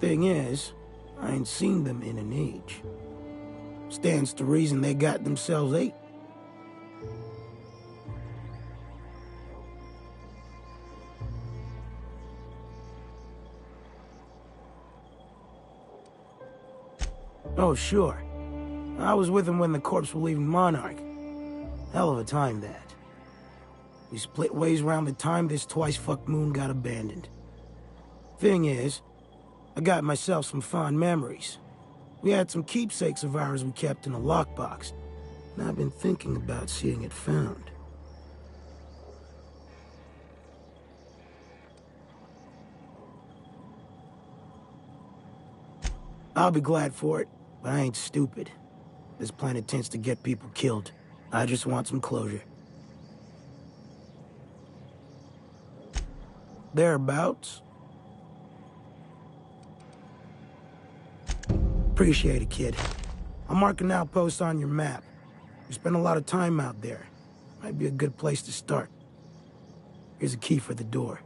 Thing is, I ain't seen them in an age. Stands to reason they got themselves ate. Oh, sure. I was with him when the corps were leaving Monarch. Hell of a time, that. We split ways around the time this twice-fucked moon got abandoned. Thing is, I got myself some fond memories. We had some keepsakes of ours we kept in a lockbox, and I've been thinking about seeing it found. I'll be glad for it, but I ain't stupid. This planet tends to get people killed. I just want some closure. Thereabouts. Appreciate it, kid. I'll mark an outpost on your map. You spend a lot of time out there. Might be a good place to start. Here's a key for the door.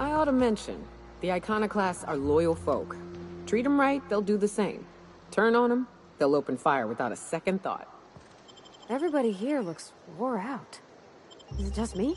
I ought to mention, the Iconoclasts are loyal folk. Treat them right, they'll do the same. Turn on them, they'll open fire without a second thought. Everybody here looks wore out. Is it just me?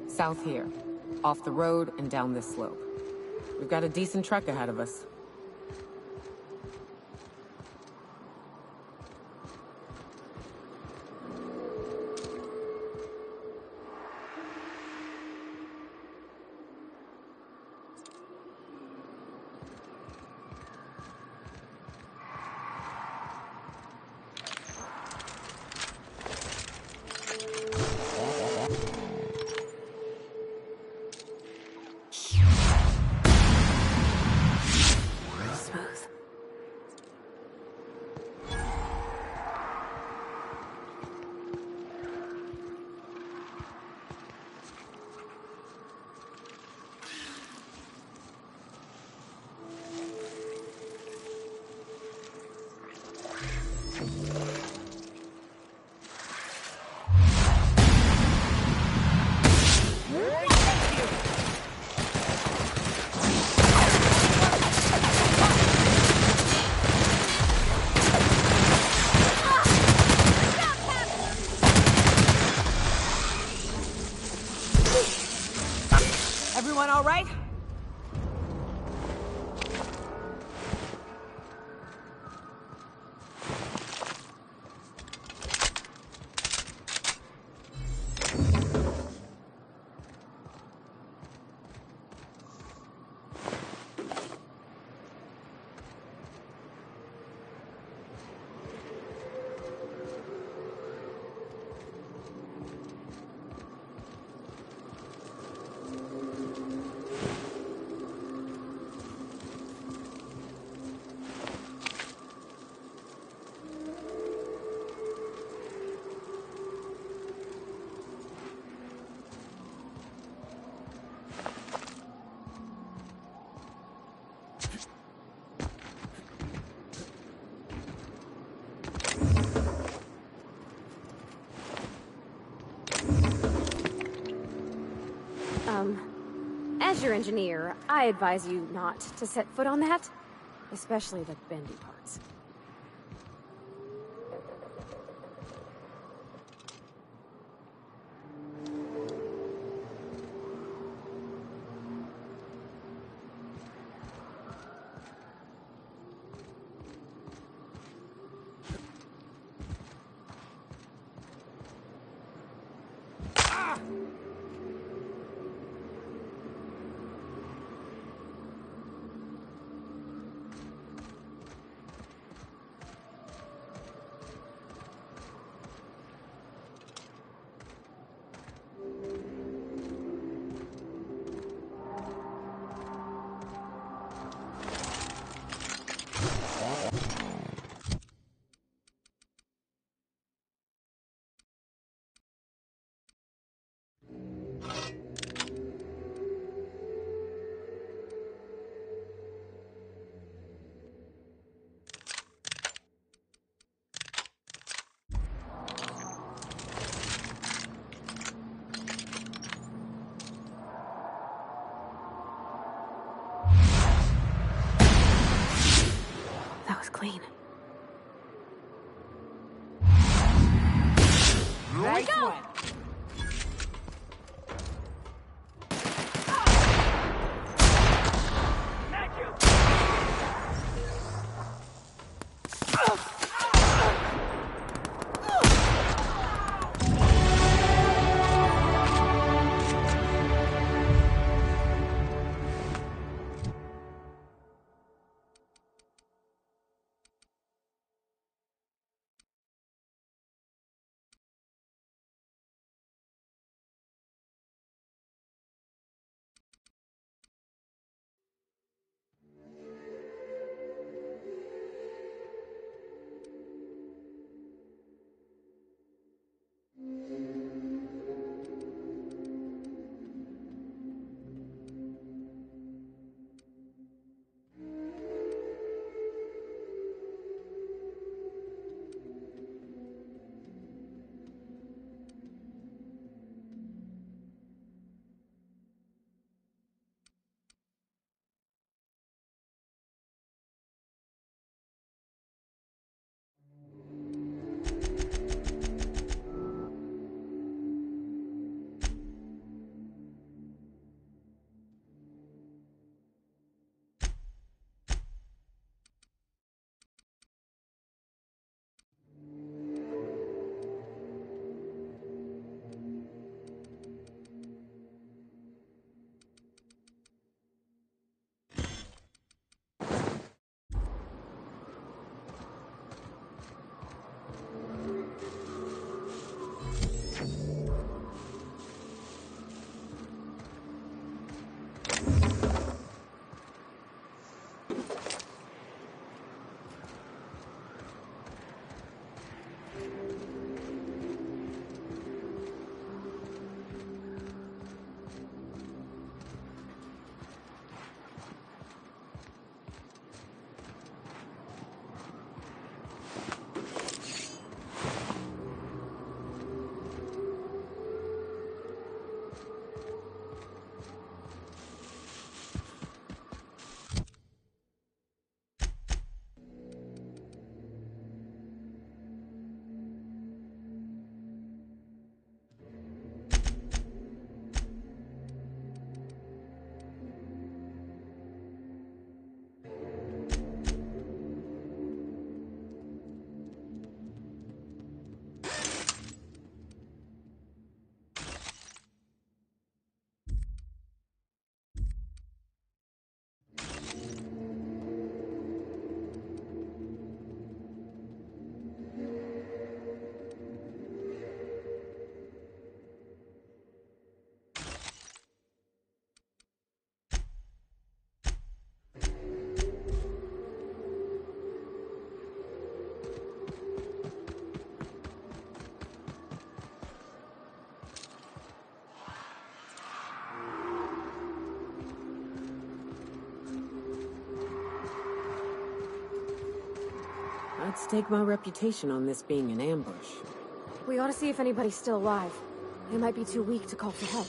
South here. Off the road and down this slope. We've got a decent trek ahead of us. Everyone all right? As your engineer, I advise you not to set foot on that, especially the bendy parts. That was clean. Nice one. I'd stake my reputation on this being an ambush. We ought to see if anybody's still alive. They might be too weak to call for help.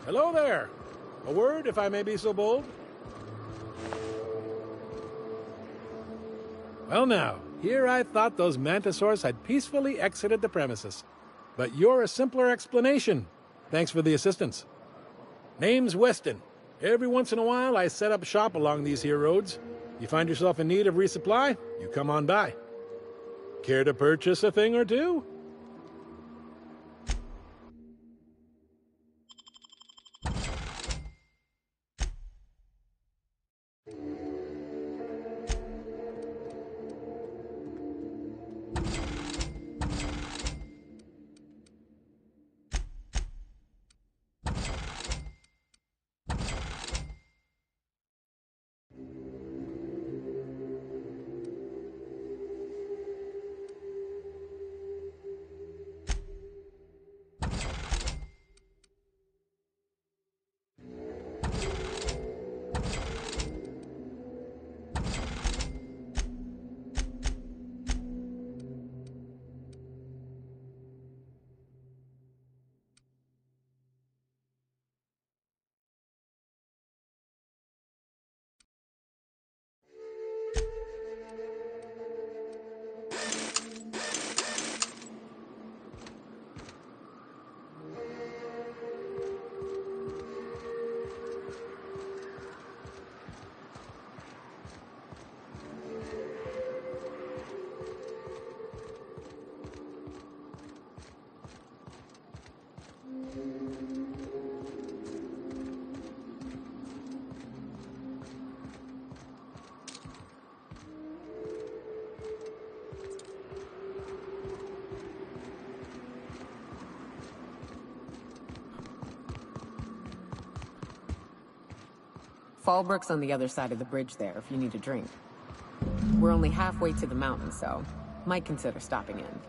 Hello there. A word, if I may be so bold? Well now, here I thought those Mantisaurs had peacefully exited the premises. But you're a simpler explanation. Thanks for the assistance. Name's Weston. Every once in a while I set up shop along these here roads. You find yourself in need of resupply, you come on by. Care to purchase a thing or two? Fallbrook's on the other side of the bridge there if you need a drink. We're only halfway to the mountain, so might consider stopping in.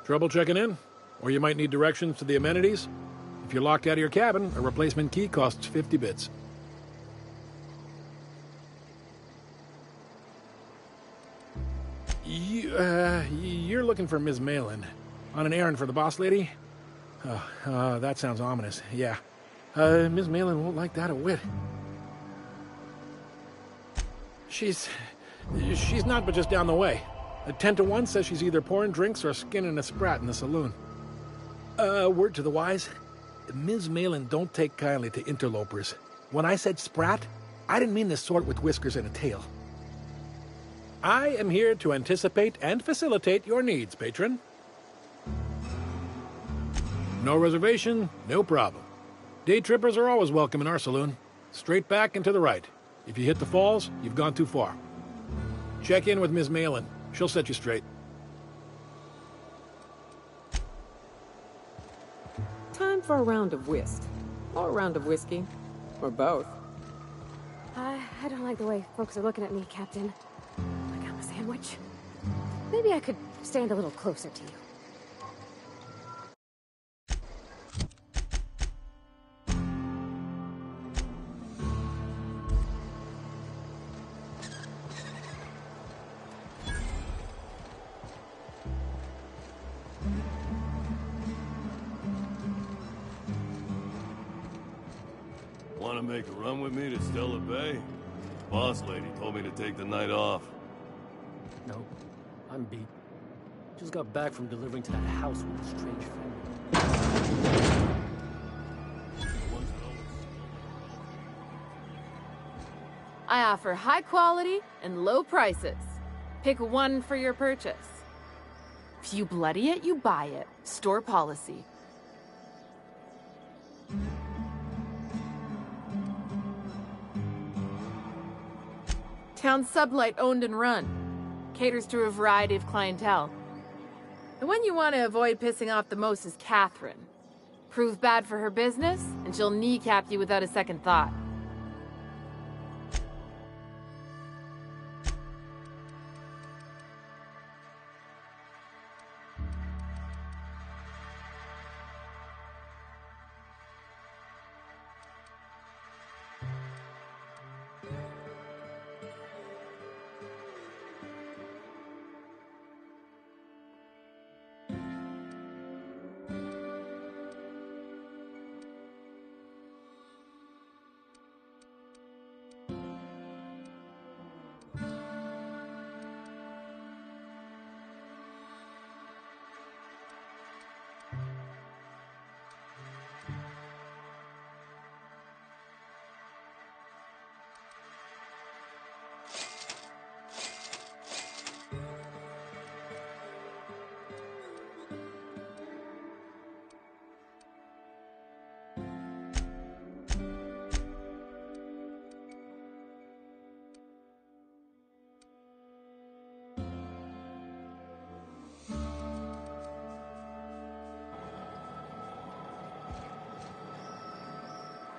Trouble checking in? Or you might need directions to the amenities? If you're locked out of your cabin, a replacement key costs 50 bits. You're looking for Ms. Malin. On an errand for the boss lady? That sounds ominous. Yeah. Ms. Malin won't like that a whit. She's not but just down the way. A 10 to 1 says she's either pouring drinks or skinning a sprat in the saloon. Word to the wise, Ms. Malin don't take kindly to interlopers. When I said sprat, I didn't mean the sort with whiskers and a tail. I am here to anticipate and facilitate your needs, patron. No reservation, no problem. Day trippers are always welcome in our saloon. Straight back and to the right. If you hit the falls, you've gone too far. Check in with Ms. Malin. She'll set you straight. Time for a round of whist. Or a round of whiskey. Or both. I don't like the way folks are looking at me, Captain. I got my sandwich. Maybe I could stand a little closer to you. Want to make a run with me to Stellar Bay? Boss lady told me to take the night off. No, I'm beat. Just got back from delivering to that house with a strange family. I offer high quality and low prices. Pick one for your purchase. If you bloody it, you buy it. Store policy. Town Sublight owned and run. Caters to a variety of clientele. The one you want to avoid pissing off the most is Catherine. Prove bad for her business, and she'll kneecap you without a second thought.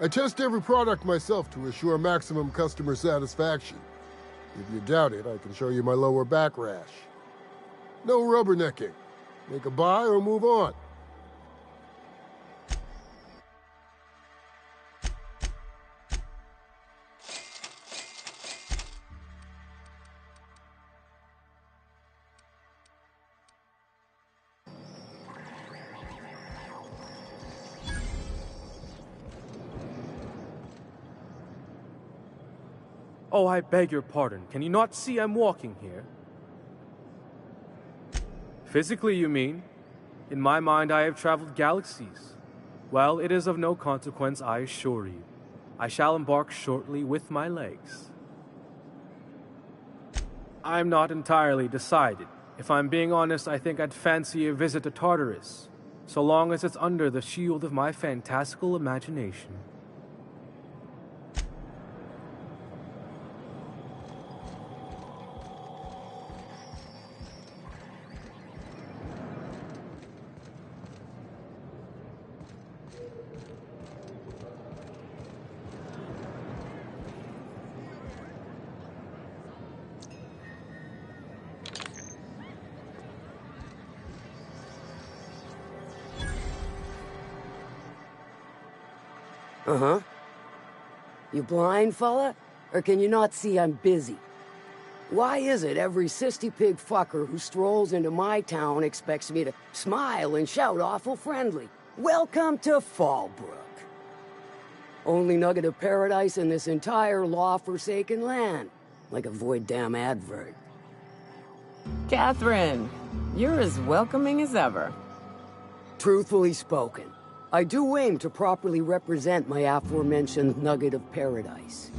I test every product myself to assure maximum customer satisfaction. If you doubt it, I can show you my lower back rash. No rubbernecking. Make a buy or move on. Oh, I beg your pardon. Can you not see I'm walking here? Physically, you mean? In my mind, I have traveled galaxies. Well, it is of no consequence, I assure you. I shall embark shortly with my legs. I'm not entirely decided. If I'm being honest, I think I'd fancy a visit to Tartarus, so long as it's under the shield of my fantastical imagination. Uh-huh. You blind, fella? Or can you not see I'm busy? Why is it every sissy pig fucker who strolls into my town expects me to smile and shout awful friendly? Welcome to Fallbrook. Only nugget of paradise in this entire law-forsaken land. Like a void damn advert. Catherine, you're as welcoming as ever. Truthfully spoken, I do aim to properly represent my aforementioned nugget of paradise.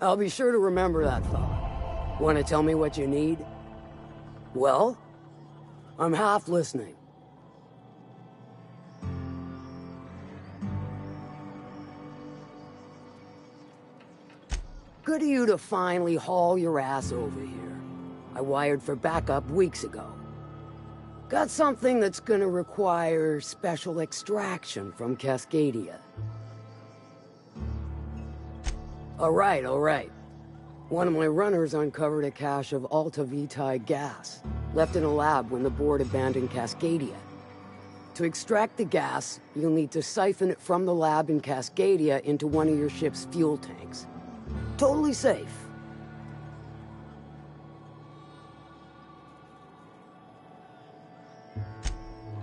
I'll be sure to remember that, fella. Want to tell me what you need? Well, I'm half listening. Good of you to finally haul your ass over here. I wired for backup weeks ago. Got something that's gonna require special extraction from Cascadia. All right. One of my runners uncovered a cache of Alta Vitae gas, left in a lab when the board abandoned Cascadia. To extract the gas, you'll need to siphon it from the lab in Cascadia into one of your ship's fuel tanks. Totally safe.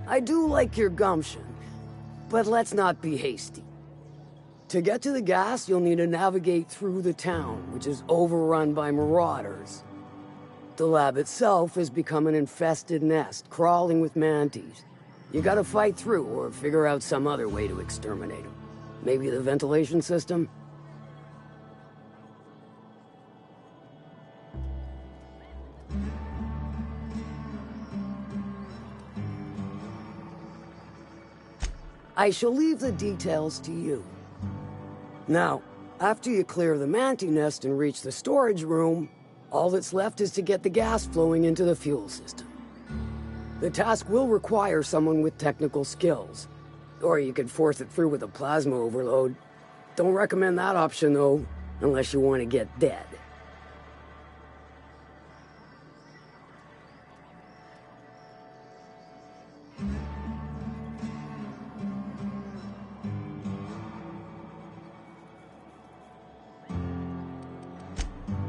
I do like your gumption, but let's not be hasty. To get to the gas, you'll need to navigate through the town, which is overrun by marauders. The lab itself has become an infested nest, crawling with manties. You gotta fight through or figure out some other way to exterminate them. Maybe the ventilation system? I shall leave the details to you. Now, after you clear the mantis nest and reach the storage room, all that's left is to get the gas flowing into the fuel system. The task will require someone with technical skills, or you could force it through with a plasma overload. Don't recommend that option, though, unless you want to get dead.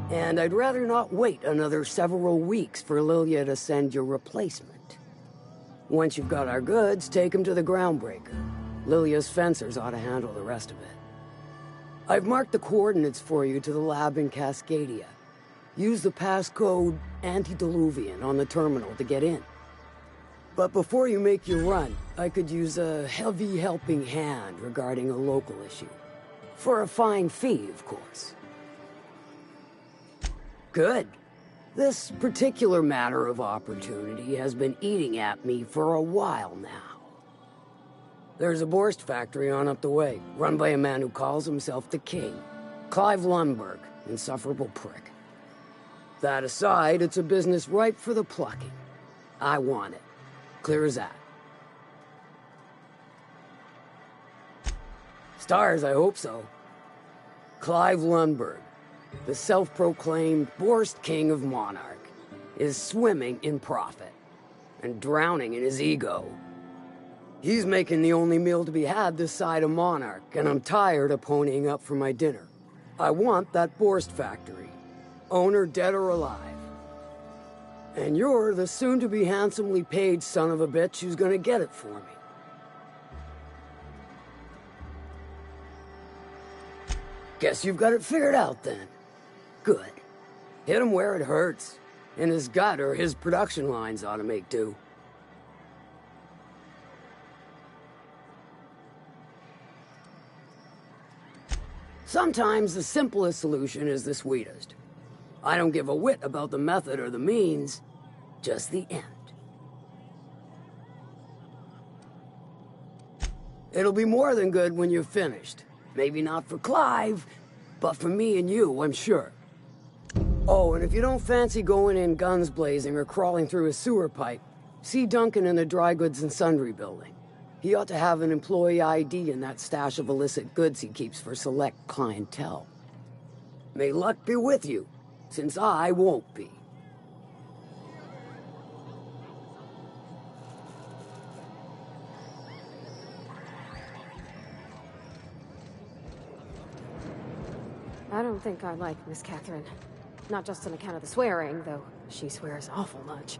And I'd rather not wait another several weeks for Lilia to send your replacement. Once you've got our goods, take them to the groundbreaker. Lilia's fencers ought to handle the rest of it. I've marked the coordinates for you to the lab in Cascadia. Use the passcode Antediluvian on the terminal to get in. But before you make your run, I could use a heavy helping hand regarding a local issue. For a fine fee, of course. Good. This particular matter of opportunity has been eating at me for a while now. There's a Borst factory on up the way, run by a man who calls himself the King. Clive Lundberg, insufferable prick. That aside, it's a business ripe for the plucking. I want it. Clear as that. Stars, I hope so. Clive Lundberg, the self-proclaimed Borst King of Monarch, is swimming in profit and drowning in his ego. He's making the only meal to be had this side of Monarch, and I'm tired of ponying up for my dinner. I want that Borst factory, owner dead or alive. And you're the soon-to-be handsomely paid son of a bitch who's gonna get it for me. Guess you've got it figured out then. Good. Hit him where it hurts. In his gut, or his production lines ought to make do. Sometimes the simplest solution is the sweetest. I don't give a whit about the method or the means, just the end. It'll be more than good when you're finished. Maybe not for Clive, but for me and you, I'm sure. Oh, and if you don't fancy going in guns blazing or crawling through a sewer pipe, see Duncan in the Dry Goods and Sundry building. He ought to have an employee ID in that stash of illicit goods he keeps for select clientele. May luck be with you, since I won't be. I don't think I like Miss Catherine. Not just on account of the swearing, though she swears awful much.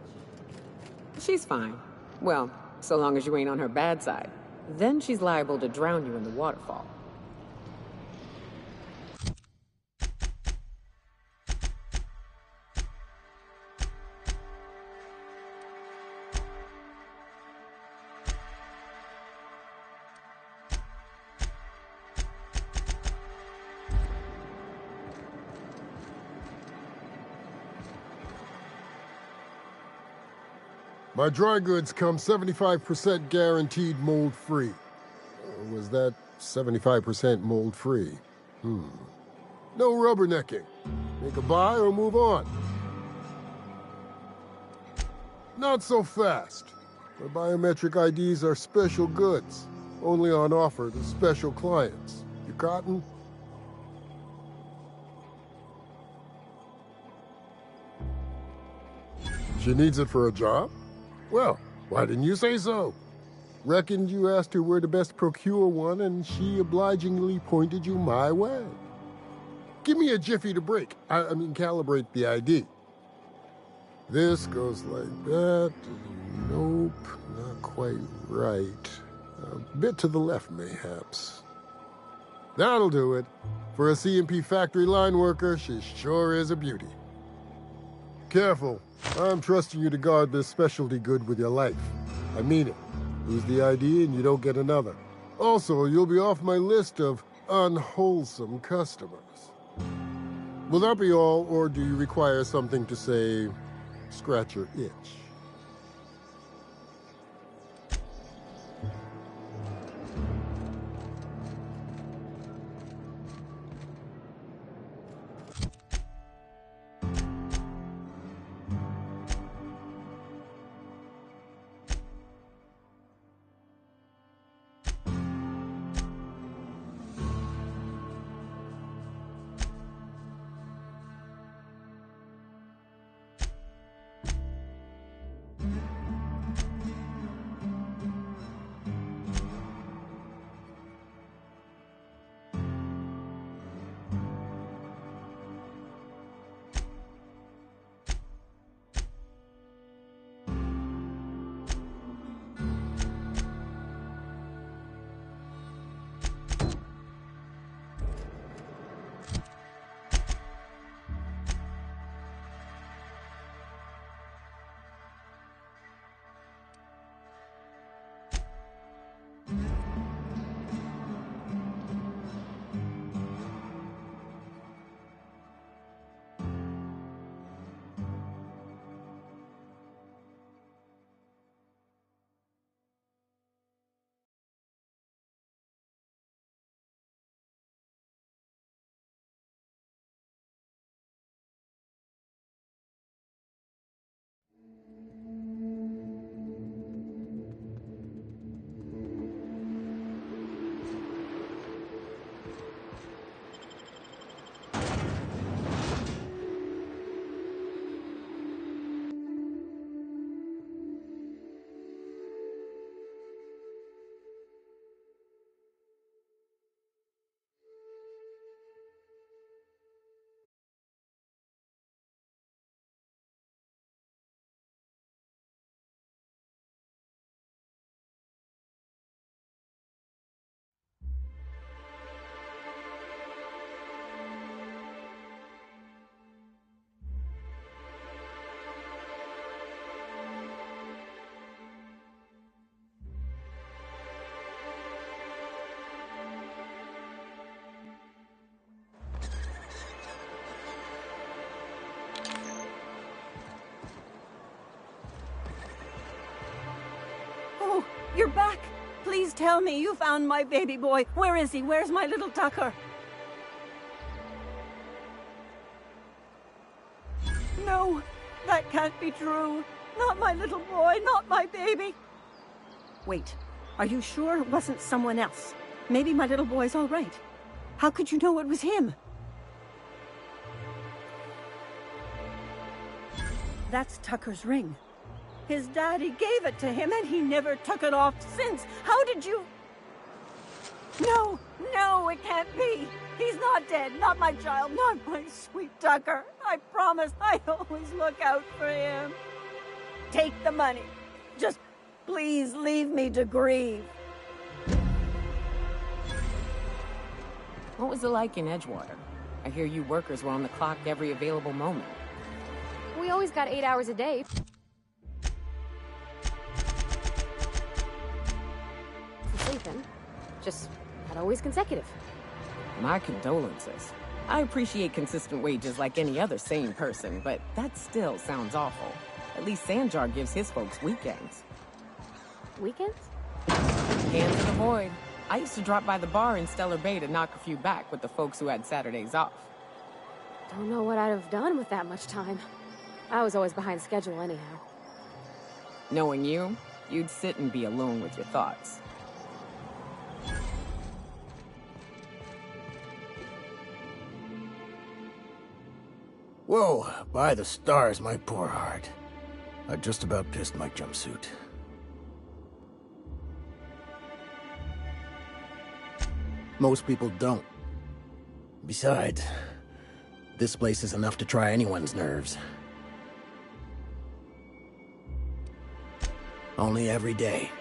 She's fine. Well, so long as you ain't on her bad side. Then she's liable to drown you in the waterfall. My dry goods come 75% guaranteed mold-free. Or was that 75% mold-free? No rubbernecking. Make a buy or move on. Not so fast. My biometric IDs are special goods, only on offer to special clients. You cotton? She needs it for a job? Well, why didn't you say so? Reckoned you asked her where to best procure one, and she obligingly pointed you my way. Give me a jiffy to break. I mean, calibrate the ID. This goes like that. Nope, not quite right. A bit to the left, mayhaps. That'll do it. For a CMP factory line worker, she sure is a beauty. Careful. I'm trusting you to guard this specialty good with your life. I mean it. Lose the ID and you don't get another. Also, you'll be off my list of unwholesome customers. Will that be all, or do you require something to say, scratch your itch? You're back! Please tell me you found my baby boy. Where is he? Where's my little Tucker? No, that can't be true. Not my little boy, not my baby. Wait, are you sure it wasn't someone else? Maybe my little boy's all right. How could you know it was him? That's Tucker's ring. His daddy gave it to him, and he never took it off since. How did you... No, no, it can't be. He's not dead. Not my child. Not my sweet Tucker. I promised I'd always look out for him. Take the money. Just please leave me to grieve. What was it like in Edgewater? I hear you workers were on the clock every available moment. We always got 8 hours a day. Sleeping. Just not always consecutive. My condolences. I appreciate consistent wages like any other sane person, but that still sounds awful. At least Sanjar gives his folks weekends. Weekends? Hands to the void. I used to drop by the bar in Stellar Bay to knock a few back with the folks who had Saturdays off. Don't know what I'd have done with that much time. I was always behind schedule anyhow. Knowing you, you'd sit and be alone with your thoughts. Whoa, by the stars, my poor heart. I just about pissed my jumpsuit. Most people don't. Besides, this place is enough to try anyone's nerves. Only every day.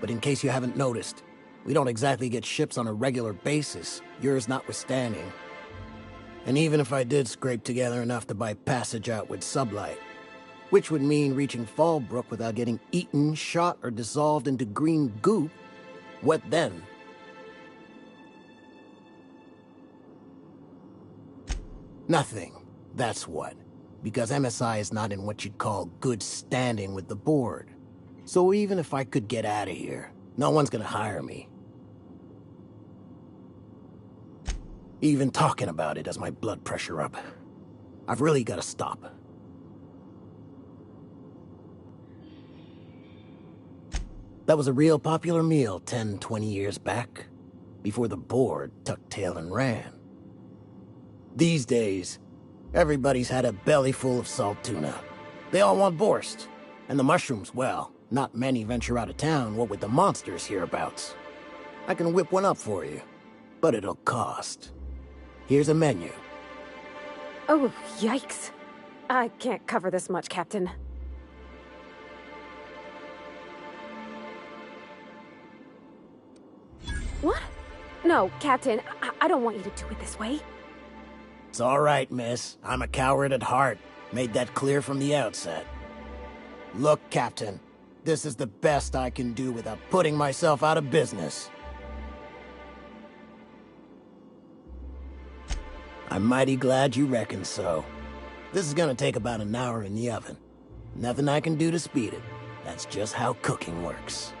But in case you haven't noticed, we don't exactly get ships on a regular basis, yours notwithstanding. And even if I did scrape together enough to buy passage out with Sublight, which would mean reaching Fallbrook without getting eaten, shot, or dissolved into green goop, what then? Nothing, that's what. Because MSI is not in what you'd call good standing with the board. So even if I could get out of here, no one's gonna hire me. Even talking about it has my blood pressure up. I've really gotta stop. That was a real popular meal 10, 20 years back, before the board tucked tail and ran. These days, everybody's had a belly full of salt tuna. They all want borscht. And the mushrooms, well, not many venture out of town, what with the monsters hereabouts. I can whip one up for you, but it'll cost. Here's a menu. Oh, yikes. I can't cover this much, Captain. What? No, Captain, I don't want you to do it this way. It's all right, miss. I'm a coward at heart. Made that clear from the outset. Look, Captain, this is the best I can do without putting myself out of business. I'm mighty glad you reckon so. This is gonna take about an hour in the oven. Nothing I can do to speed it. That's just how cooking works.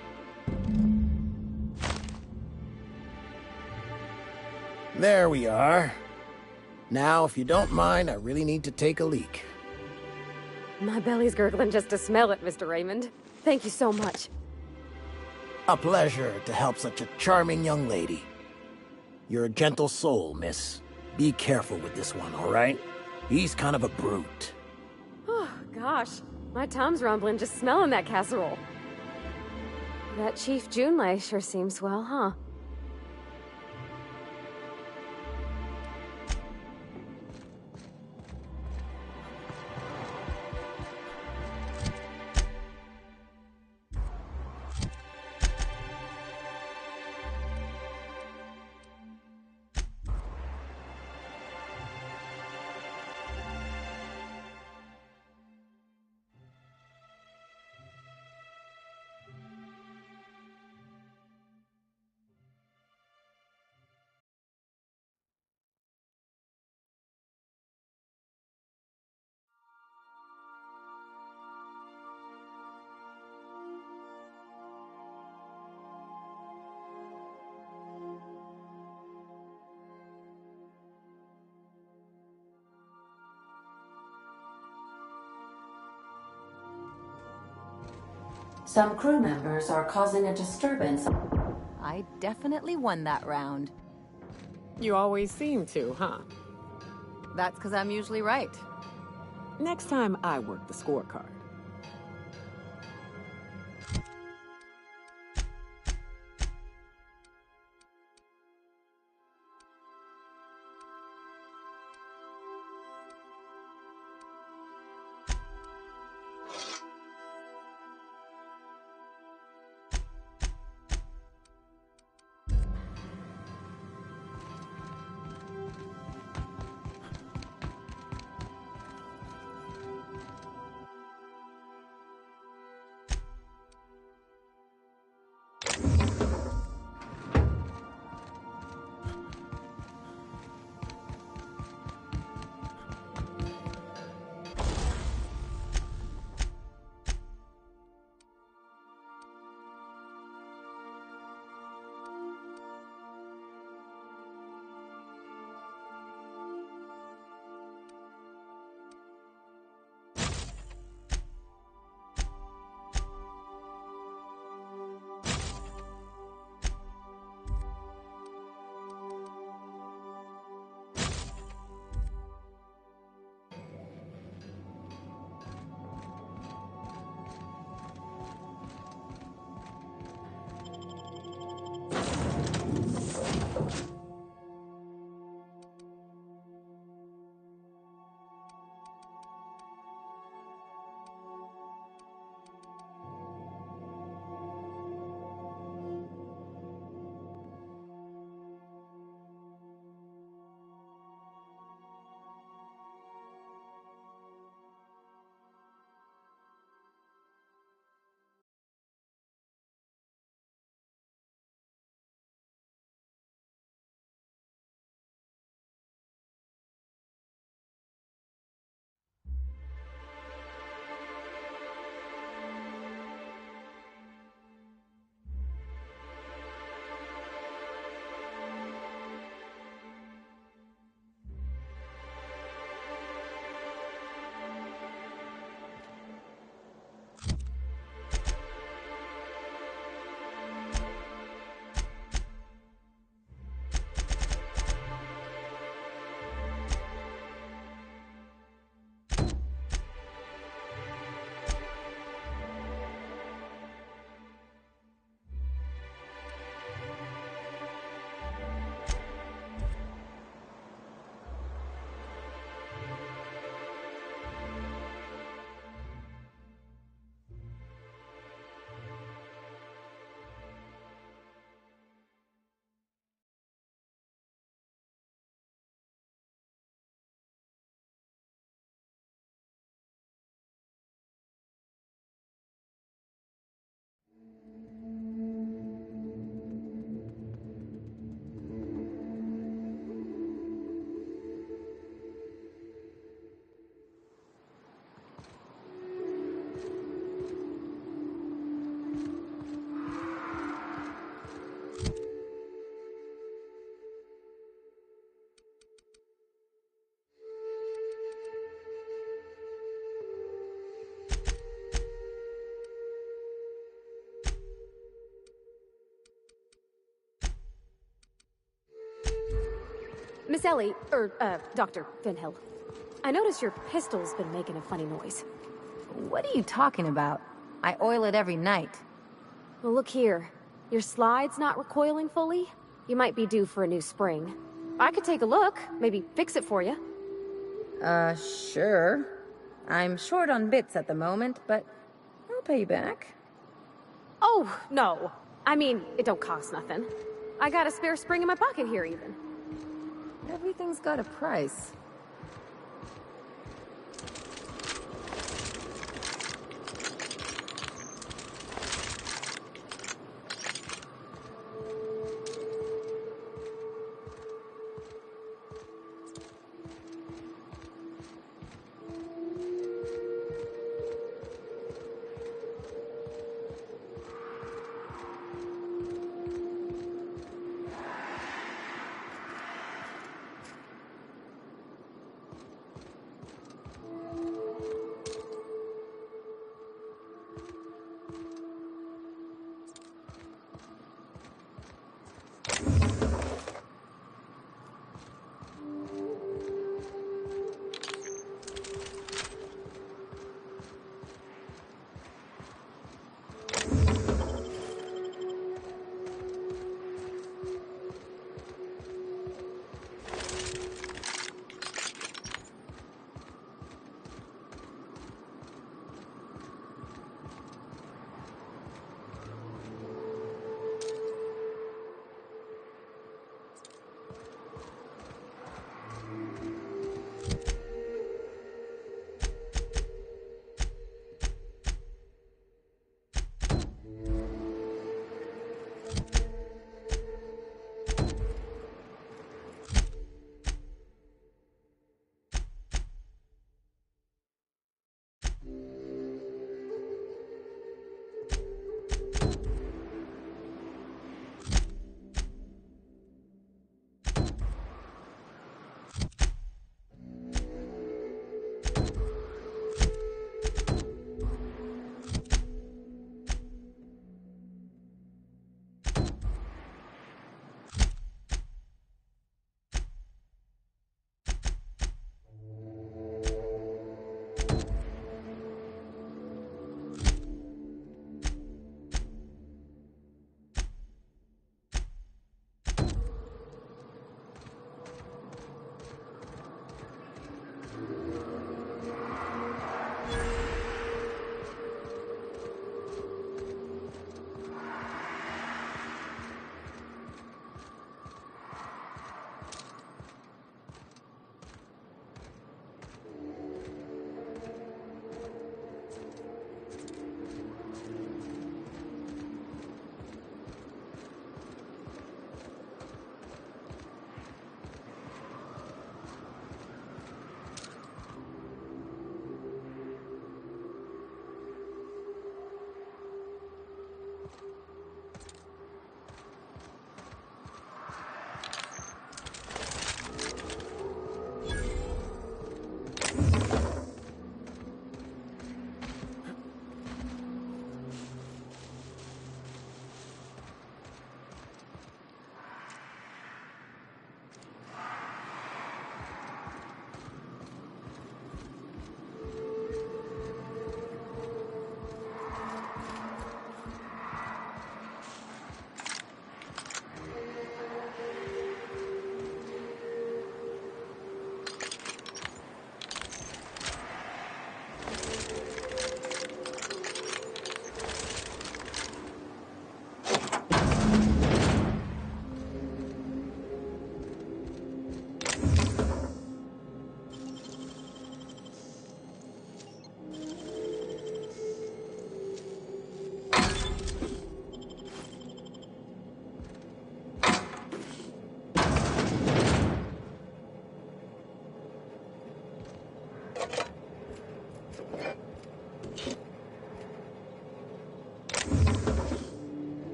There we are. Now, if you don't mind, I really need to take a leak. My belly's gurgling just to smell it, Mr. Raymond. Thank you so much. A pleasure to help such a charming young lady. You're a gentle soul, miss. Be careful with this one, all right? He's kind of a brute. Oh, gosh. My tum's rumbling just smelling that casserole. That Chief Junlei sure seems swell, huh? Some crew members are causing a disturbance. I definitely won that round. You always seem to, huh? That's because I'm usually right. Next time I work the scorecard. Miss Ellie, Dr. Finhill. I noticed your pistol's been making a funny noise. What are you talking about? I oil it every night. Well, look here. Your slide's not recoiling fully. You might be due for a new spring. I could take a look, maybe fix it for you. Sure. I'm short on bits at the moment, but I'll pay you back. Oh, no. I mean, it don't cost nothing. I got a spare spring in my pocket here, even. Everything's got a price.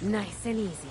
Nice and easy.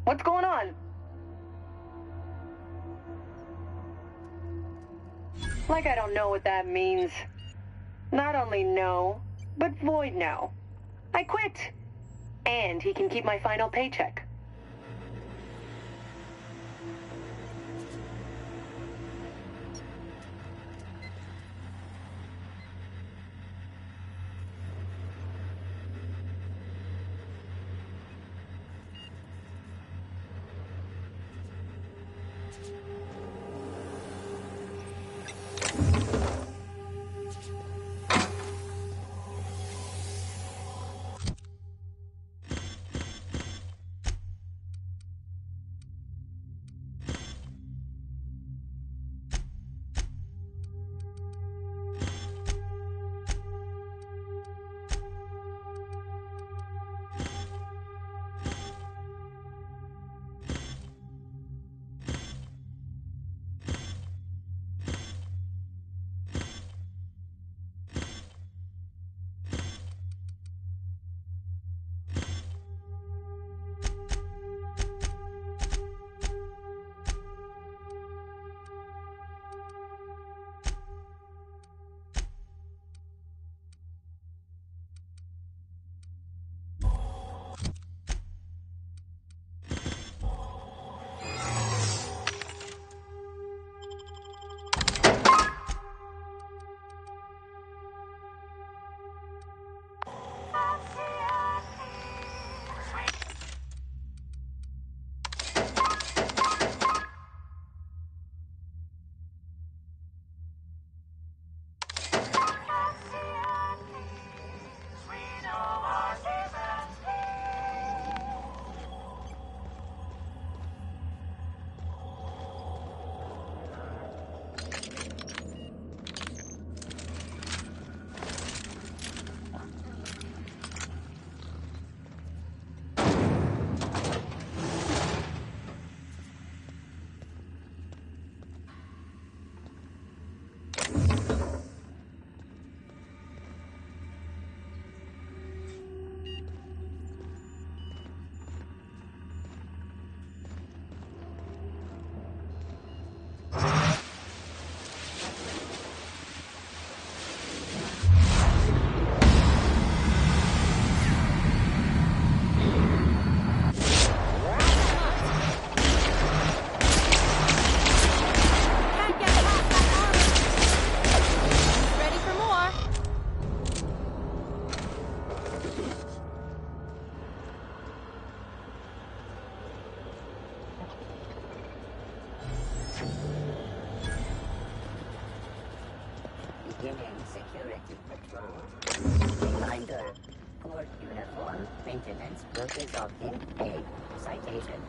What's going on? Like I don't know what that means. Not only no, but void no. I quit. And he can keep my final paycheck. Beginning security patrol. Reminder. Court uniform maintenance will result in a citation.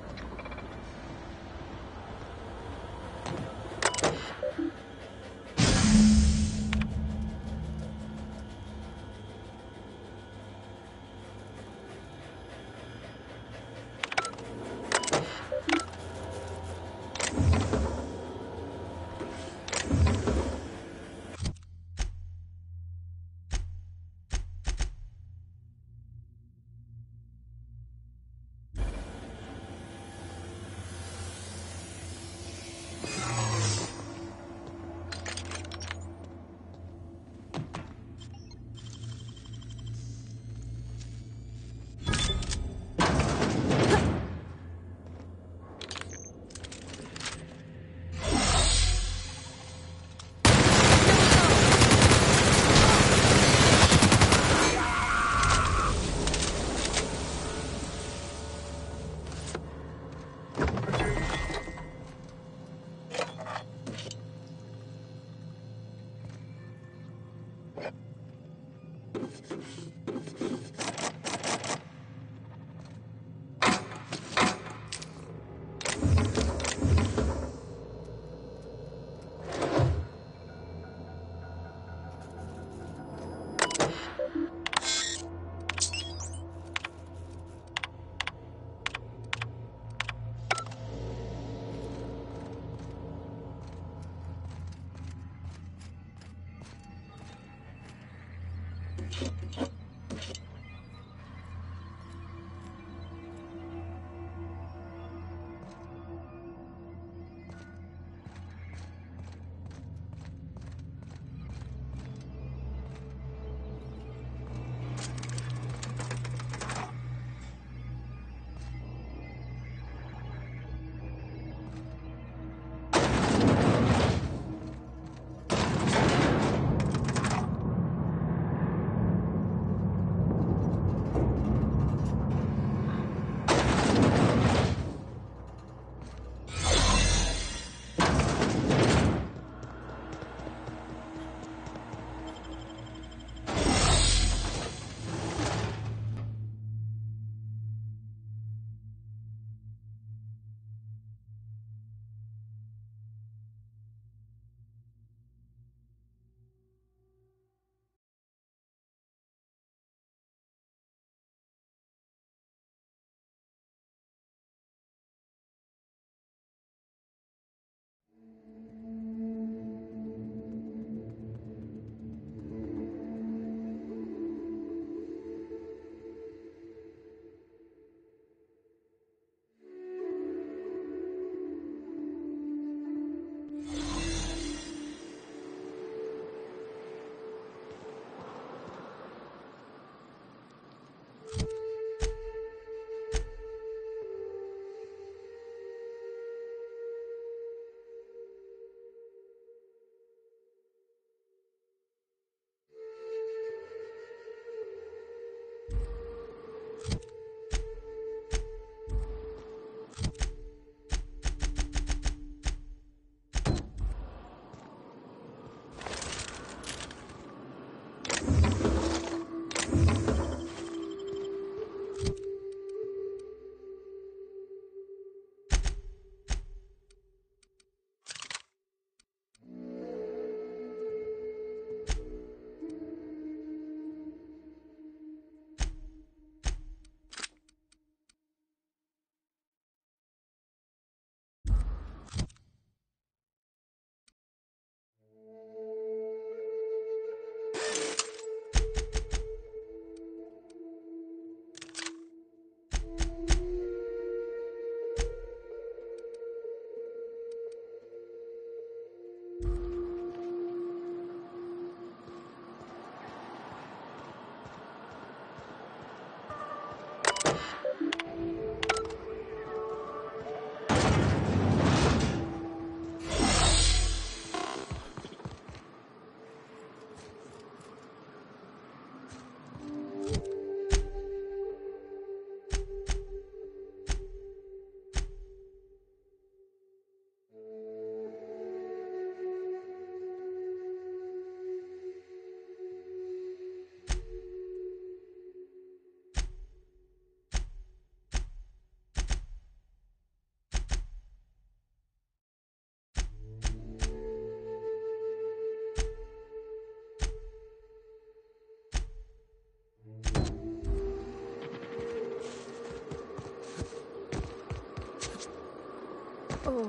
Oh.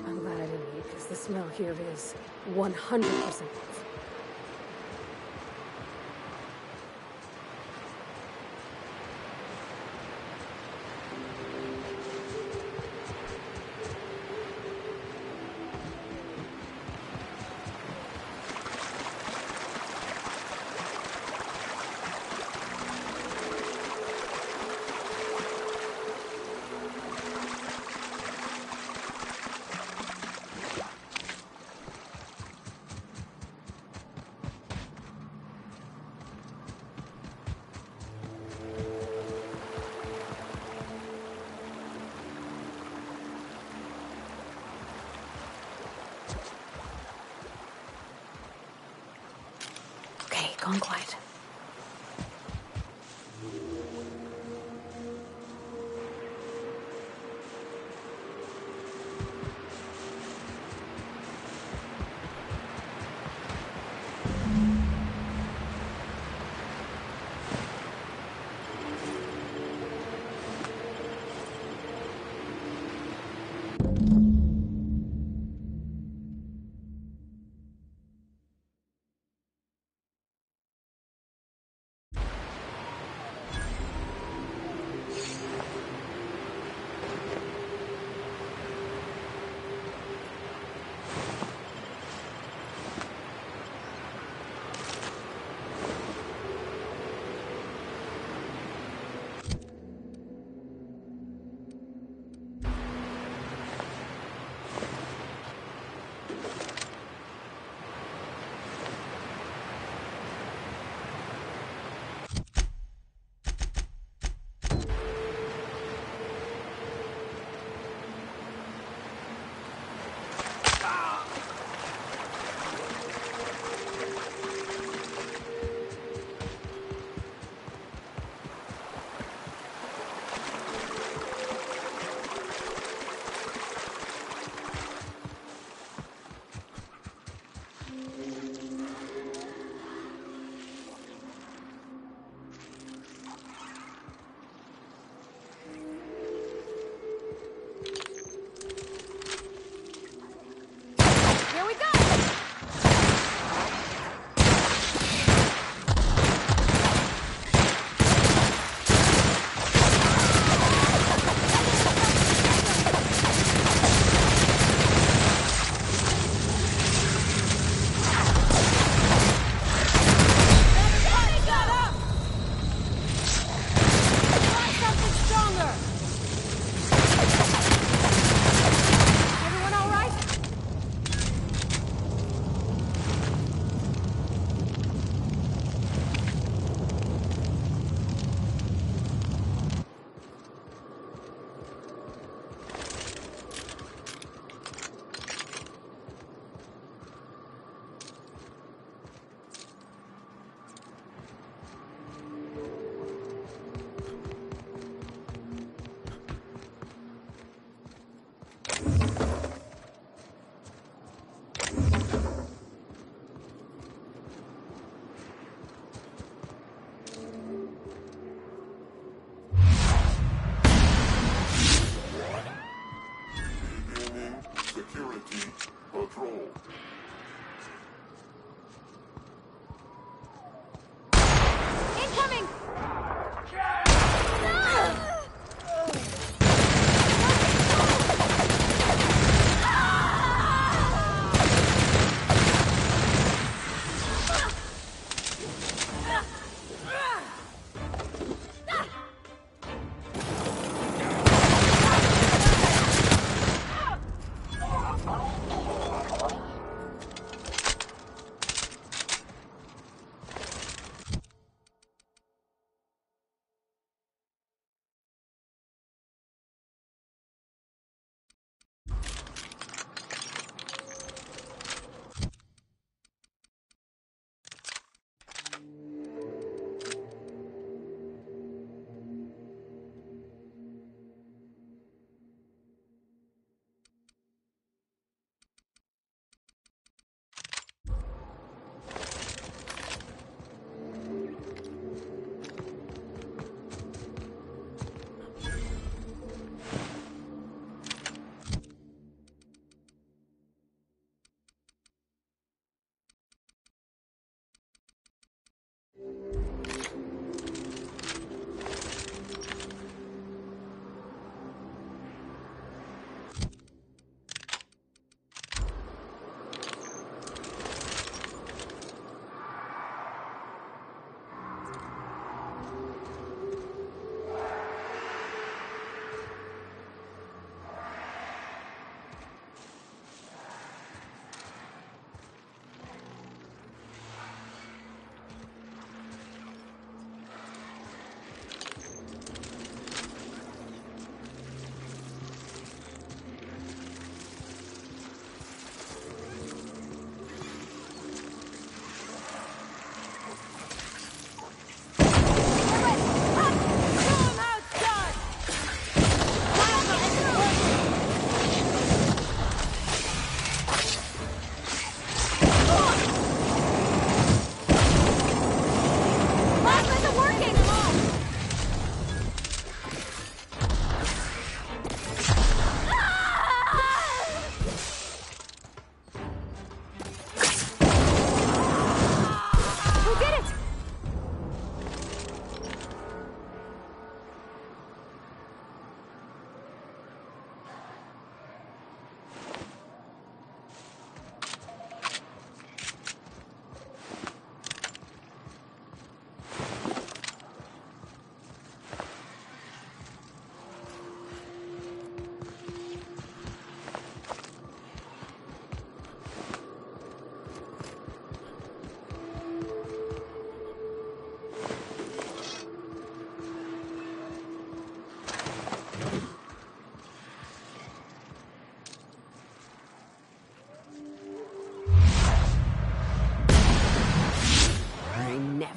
I'm glad I didn't eat, because the smell here is 100% off. Gone quiet.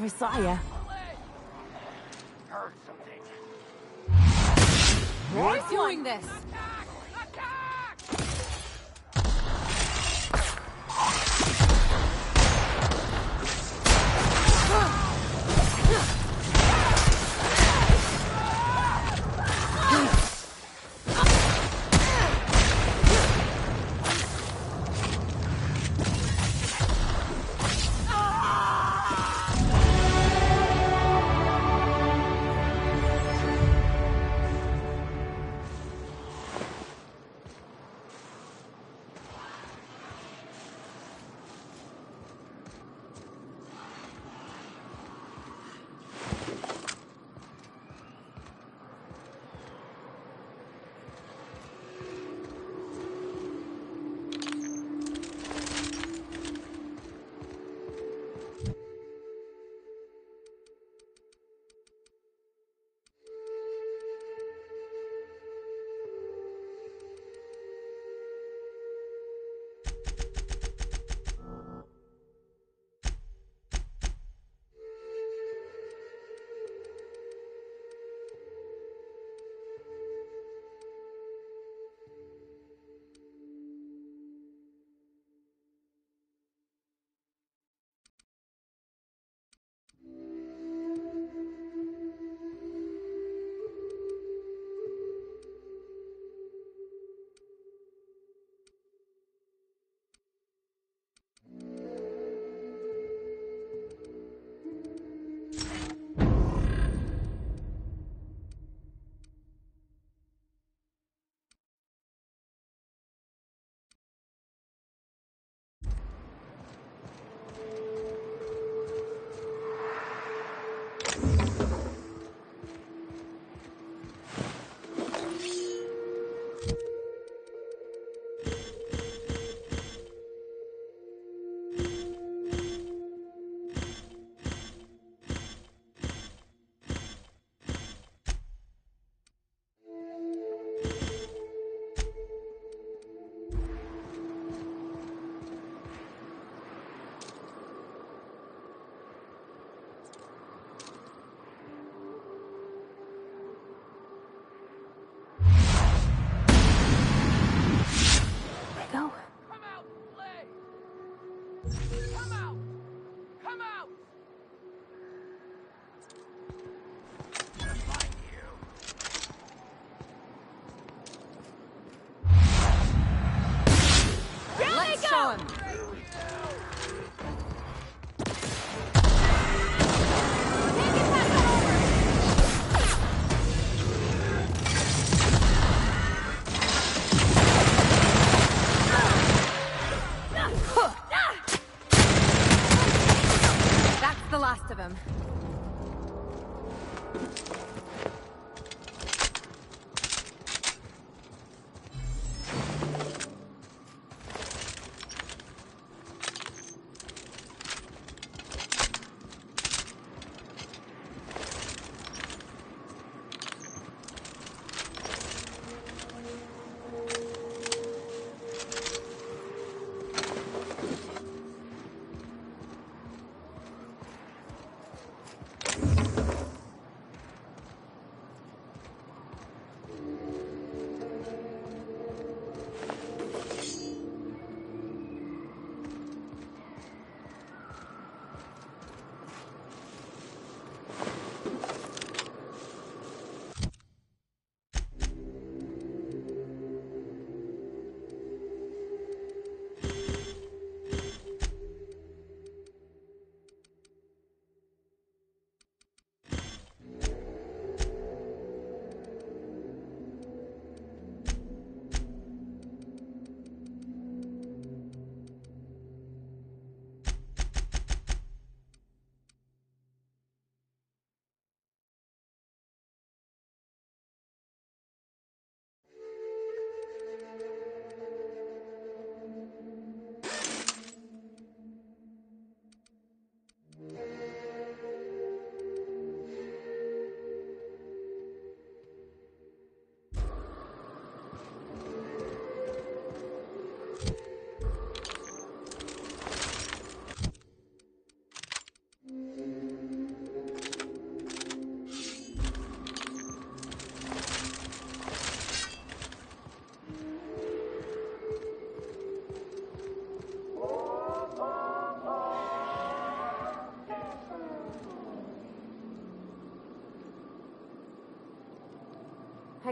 I saw ya. Heard something. Who's doing this?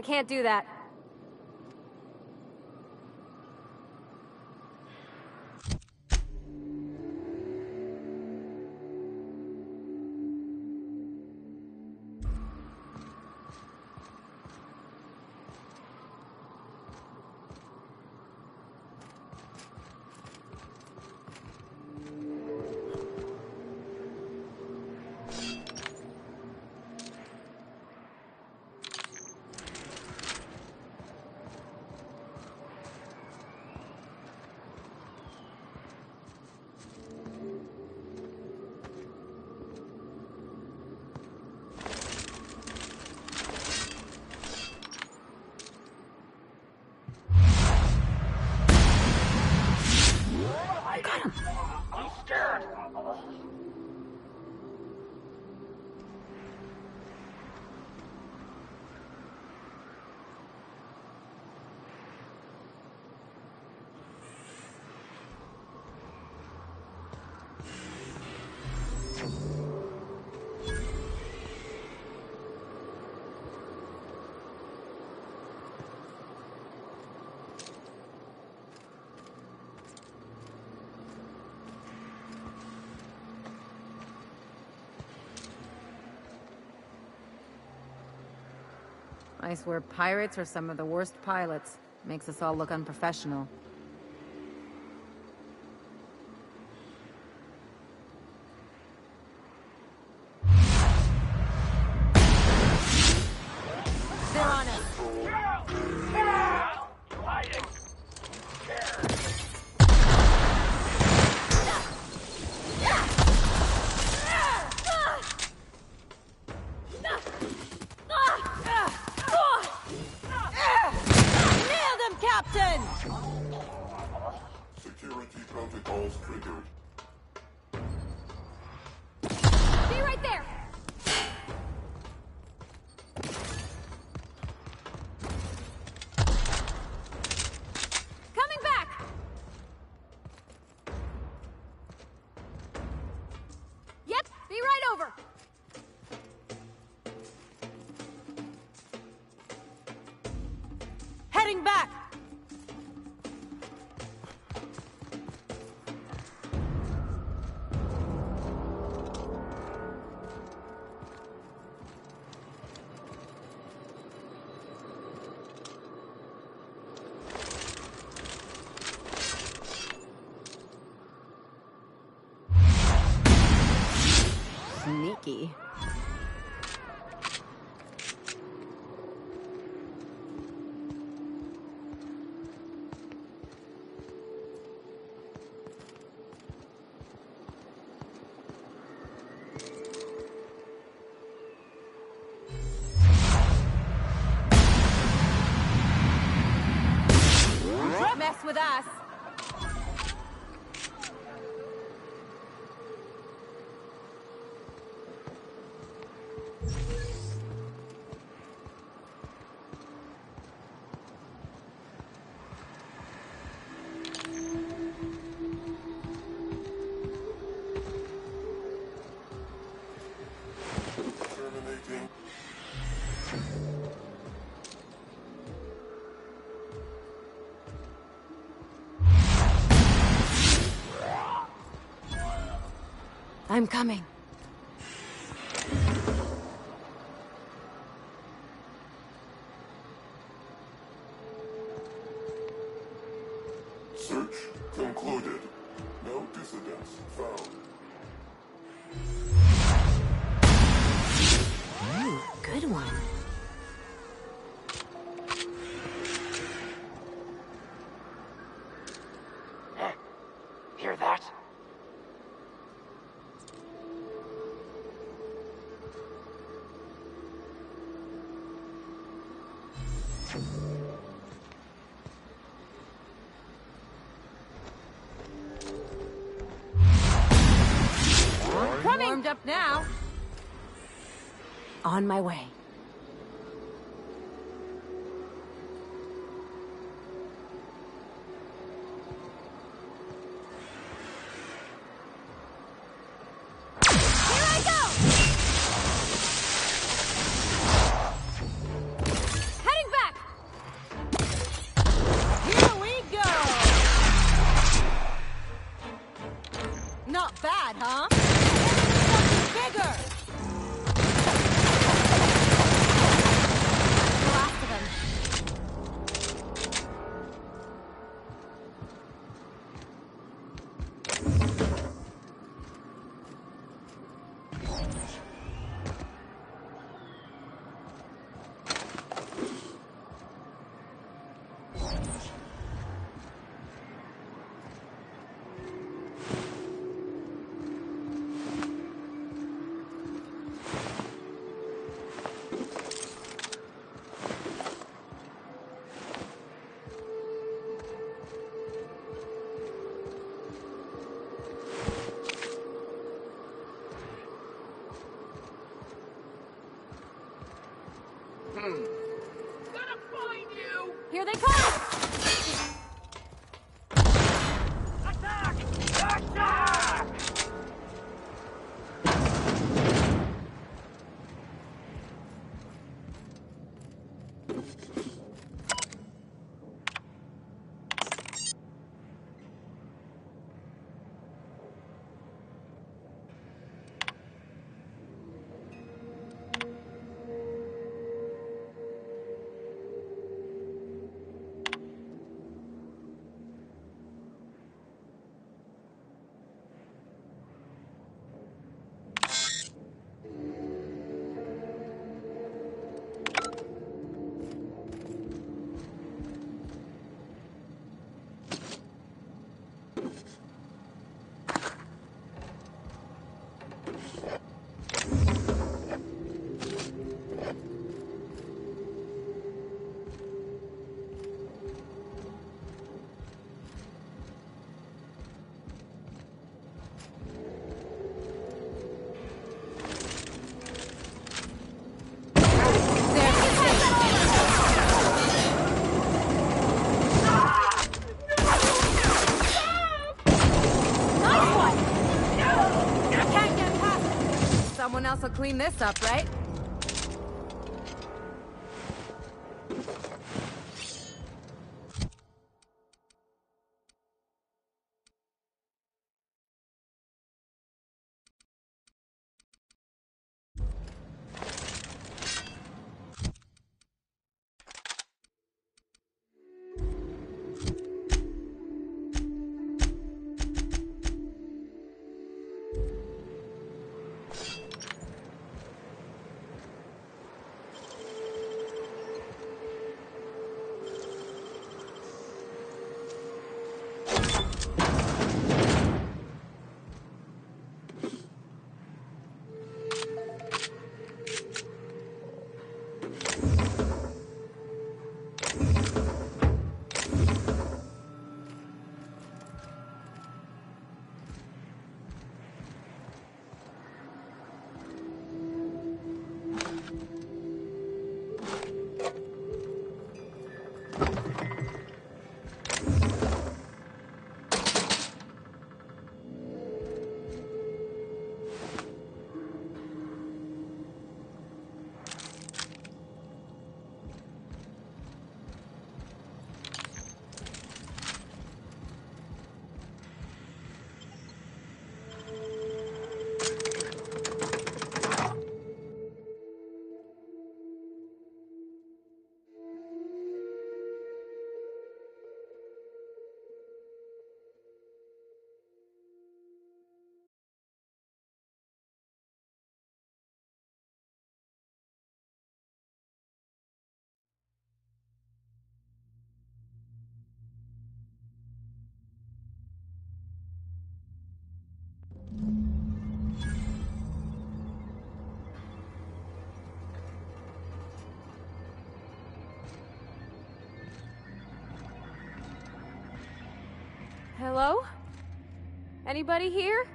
can't do that. I swear pirates are some of the worst pilots. Makes us all look unprofessional. They're on us. Nailed him, Captain! Security protocols triggered. Be right there! Coming back! Yep, be right over! Heading back! Sneaky. Mess with us! Terminating. I'm coming. Search concluded. No dissidents found. Ooh, good one. Hear that? Coming! Warmed up now. On my way. Here I go! Heading back! bad, huh? Something bigger! The last of them. Gonna find you! Here they come! Attack! Attack! Someone else will clean this up, right? Hello? Anybody here?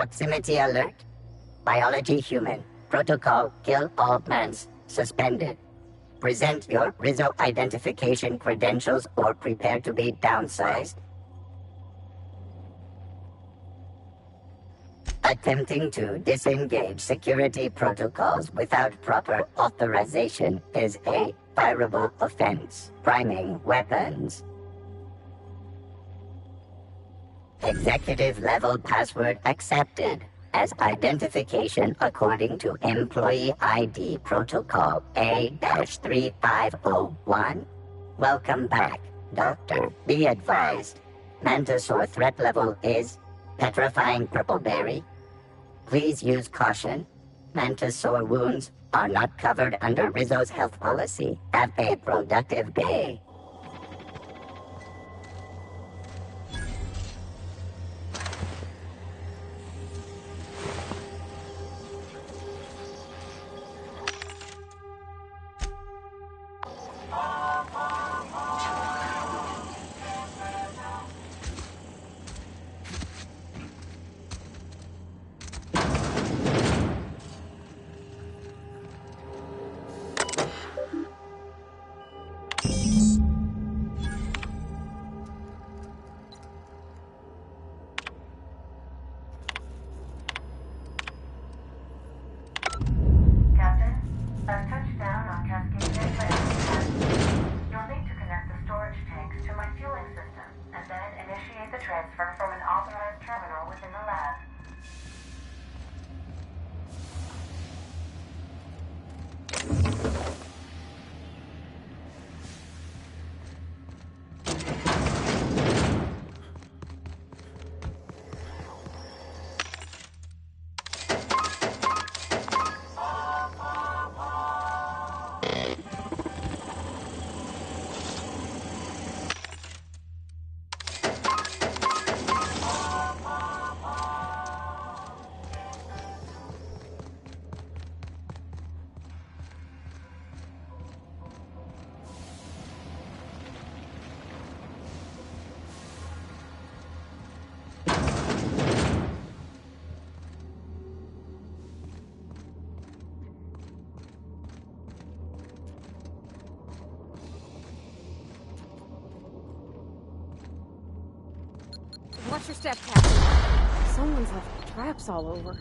Proximity alert. Biology human. Protocol kill all plants. Suspended. Present your Rizzo identification credentials or prepare to be downsized. Attempting to disengage security protocols without proper authorization is a fireable offense. Priming weapons. Executive level password accepted as identification according to Employee ID Protocol A-3501. Welcome back, Doctor. Be advised, Mantisaur threat level is petrifying purple berry. Please use caution. Mantisaur wounds are not covered under Rizzo's health policy. Have a productive day. Watch your step, Captain. Someone's left traps all over.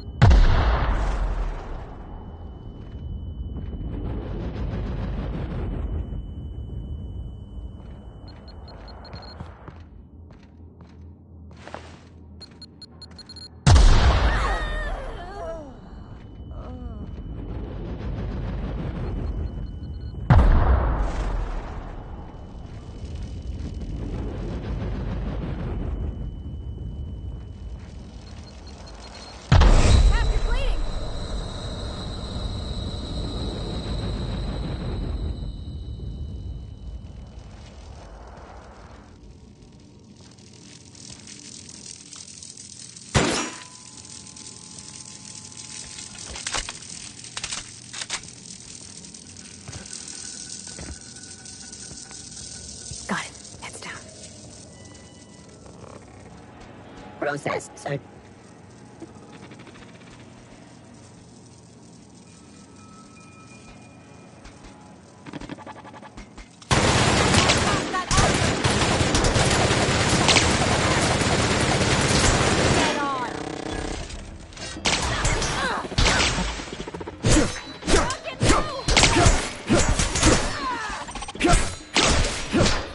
Process, sir.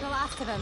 The last of them.